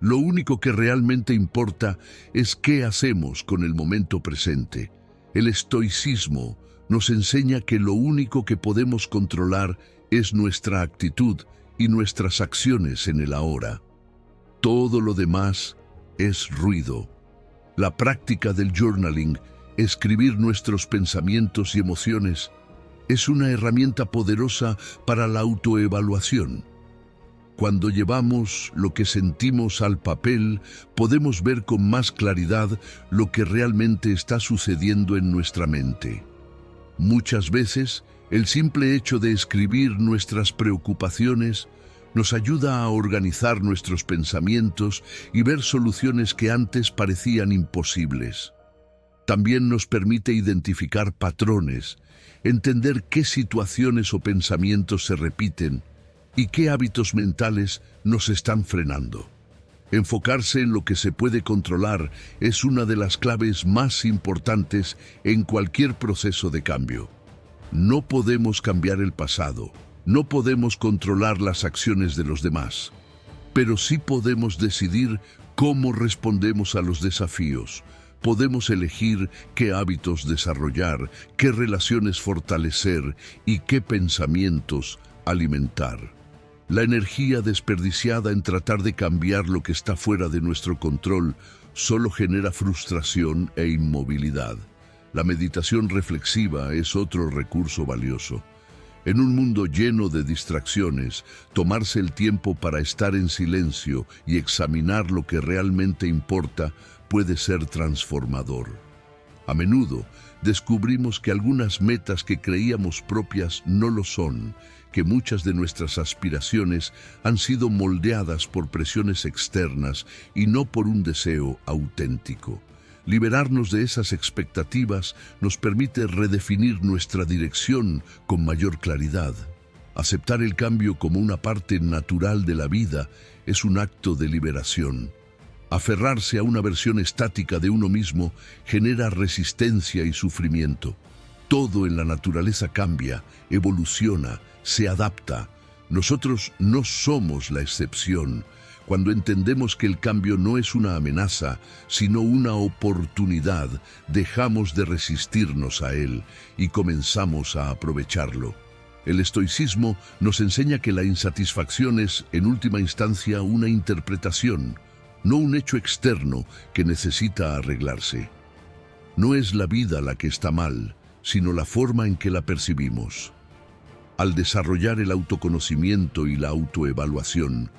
Lo único que realmente importa es qué hacemos con el momento presente. El estoicismo nos enseña que lo único que podemos controlar es nuestra actitud y nuestras acciones en el ahora. Todo lo demás es ruido. La práctica del journaling, escribir nuestros pensamientos y emociones, es una herramienta poderosa para la autoevaluación. Cuando llevamos lo que sentimos al papel, podemos ver con más claridad lo que realmente está sucediendo en nuestra mente. Muchas veces, el simple hecho de escribir nuestras preocupaciones nos ayuda a organizar nuestros pensamientos y ver soluciones que antes parecían imposibles. También nos permite identificar patrones, entender qué situaciones o pensamientos se repiten y qué hábitos mentales nos están frenando. Enfocarse en lo que se puede controlar es una de las claves más importantes en cualquier proceso de cambio. No podemos cambiar el pasado, no podemos controlar las acciones de los demás, pero sí podemos decidir cómo respondemos a los desafíos. Podemos elegir qué hábitos desarrollar, qué relaciones fortalecer y qué pensamientos alimentar. La energía desperdiciada en tratar de cambiar lo que está fuera de nuestro control solo genera frustración e inmovilidad. La meditación reflexiva es otro recurso valioso. En un mundo lleno de distracciones, tomarse el tiempo para estar en silencio y examinar lo que realmente importa puede ser transformador. A menudo descubrimos que algunas metas que creíamos propias no lo son, que muchas de nuestras aspiraciones han sido moldeadas por presiones externas y no por un deseo auténtico. Liberarnos de esas expectativas nos permite redefinir nuestra dirección con mayor claridad. Aceptar el cambio como una parte natural de la vida es un acto de liberación. Aferrarse a una versión estática de uno mismo genera resistencia y sufrimiento. Todo en la naturaleza cambia, evoluciona, se adapta. Nosotros no somos la excepción. Cuando entendemos que el cambio no es una amenaza, sino una oportunidad, dejamos de resistirnos a él y comenzamos a aprovecharlo. El estoicismo nos enseña que la insatisfacción es, en última instancia, una interpretación, no un hecho externo que necesita arreglarse. No es la vida la que está mal, sino la forma en que la percibimos. Al desarrollar el autoconocimiento y la autoevaluación,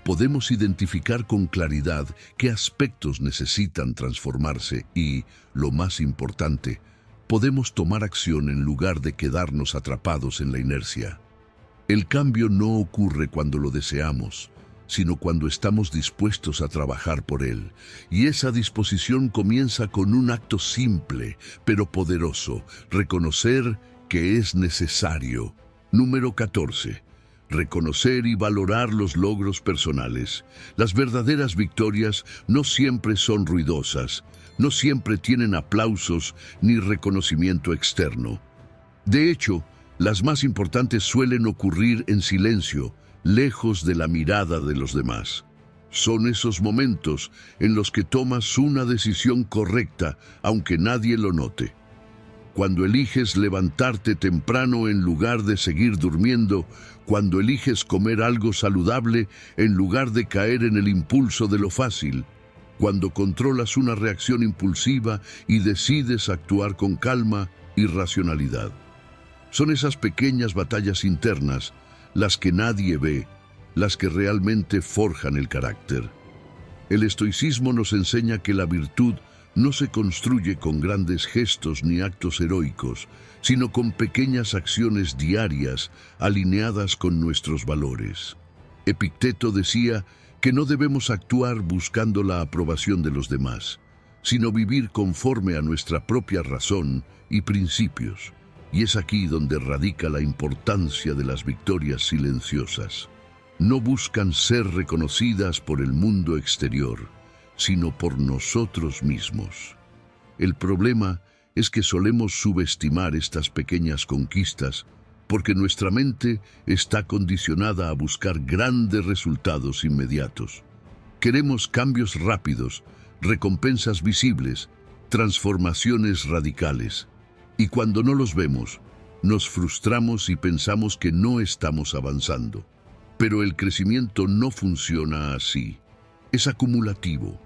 podemos identificar con claridad qué aspectos necesitan transformarse y, lo más importante, podemos tomar acción en lugar de quedarnos atrapados en la inercia. El cambio no ocurre cuando lo deseamos, sino cuando estamos dispuestos a trabajar por él. Y esa disposición comienza con un acto simple, pero poderoso: reconocer que es necesario. Número 14. Reconocer y valorar los logros personales. Las verdaderas victorias no siempre son ruidosas, no siempre tienen aplausos ni reconocimiento externo. De hecho, las más importantes suelen ocurrir en silencio, lejos de la mirada de los demás. Son esos momentos en los que tomas una decisión correcta, aunque nadie lo note. Cuando eliges levantarte temprano en lugar de seguir durmiendo, cuando eliges comer algo saludable en lugar de caer en el impulso de lo fácil, cuando controlas una reacción impulsiva y decides actuar con calma y racionalidad. Son esas pequeñas batallas internas las que nadie ve, las que realmente forjan el carácter. El estoicismo nos enseña que la virtud no se construye con grandes gestos ni actos heroicos, sino con pequeñas acciones diarias alineadas con nuestros valores. Epicteto decía que no debemos actuar buscando la aprobación de los demás, sino vivir conforme a nuestra propia razón y principios. Y es aquí donde radica la importancia de las victorias silenciosas. No buscan ser reconocidas por el mundo exterior, sino por nosotros mismos. El problema es que solemos subestimar estas pequeñas conquistas porque nuestra mente está condicionada a buscar grandes resultados inmediatos. Queremos cambios rápidos, recompensas visibles, transformaciones radicales. Y cuando no los vemos, nos frustramos y pensamos que no estamos avanzando. Pero el crecimiento no funciona así. Es acumulativo.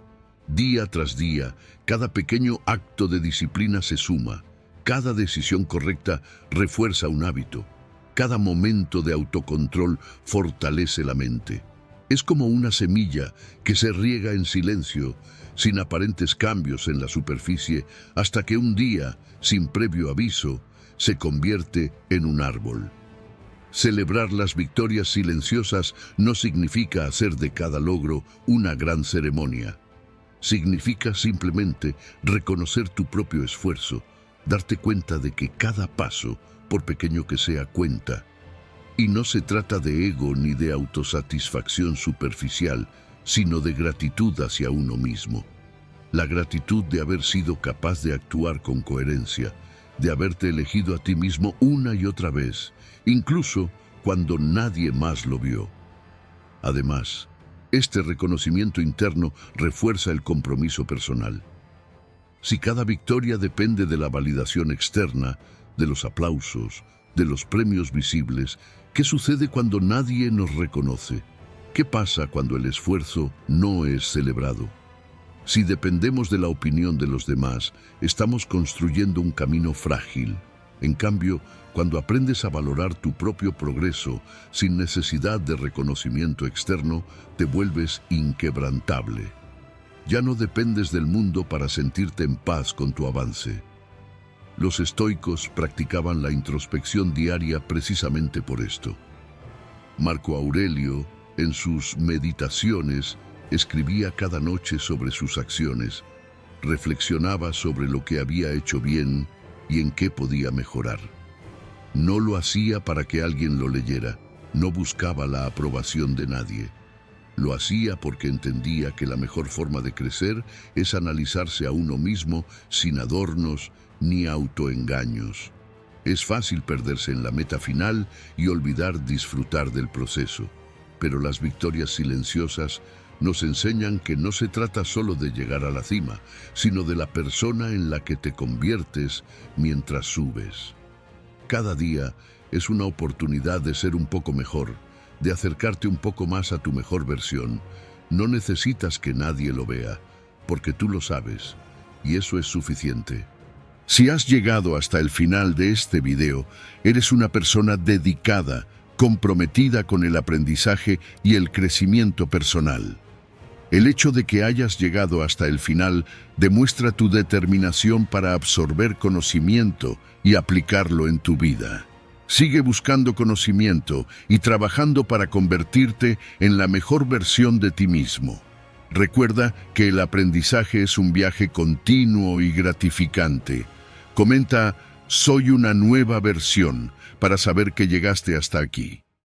Día tras día, cada pequeño acto de disciplina se suma. Cada decisión correcta refuerza un hábito. Cada momento de autocontrol fortalece la mente. Es como una semilla que se riega en silencio, sin aparentes cambios en la superficie, hasta que un día, sin previo aviso, se convierte en un árbol. Celebrar las victorias silenciosas no significa hacer de cada logro una gran ceremonia. Significa simplemente reconocer tu propio esfuerzo, darte cuenta de que cada paso, por pequeño que sea, cuenta. Y no se trata de ego ni de autosatisfacción superficial, sino de gratitud hacia uno mismo. La gratitud de haber sido capaz de actuar con coherencia, de haberte elegido a ti mismo una y otra vez, incluso cuando nadie más lo vio. Además, este reconocimiento interno refuerza el compromiso personal. Si cada victoria depende de la validación externa, de los aplausos, de los premios visibles, ¿qué sucede cuando nadie nos reconoce? ¿Qué pasa cuando el esfuerzo no es celebrado? Si dependemos de la opinión de los demás, estamos construyendo un camino frágil. En cambio, cuando aprendes a valorar tu propio progreso sin necesidad de reconocimiento externo, te vuelves inquebrantable. Ya no dependes del mundo para sentirte en paz con tu avance. Los estoicos practicaban la introspección diaria precisamente por esto. Marco Aurelio, en sus meditaciones, escribía cada noche sobre sus acciones, reflexionaba sobre lo que había hecho bien y en qué podía mejorar. No lo hacía para que alguien lo leyera, no buscaba la aprobación de nadie. Lo hacía porque entendía que la mejor forma de crecer es analizarse a uno mismo sin adornos ni autoengaños. Es fácil perderse en la meta final y olvidar disfrutar del proceso, pero las victorias silenciosas nos enseñan que no se trata solo de llegar a la cima, sino de la persona en la que te conviertes mientras subes. Cada día es una oportunidad de ser un poco mejor, de acercarte un poco más a tu mejor versión. No necesitas que nadie lo vea, porque tú lo sabes, y eso es suficiente. Si has llegado hasta el final de este video, eres una persona dedicada, comprometida con el aprendizaje y el crecimiento personal. El hecho de que hayas llegado hasta el final demuestra tu determinación para absorber conocimiento y aplicarlo en tu vida. Sigue buscando conocimiento y trabajando para convertirte en la mejor versión de ti mismo. Recuerda que el aprendizaje es un viaje continuo y gratificante. Comenta "Soy una nueva versión" para saber que llegaste hasta aquí.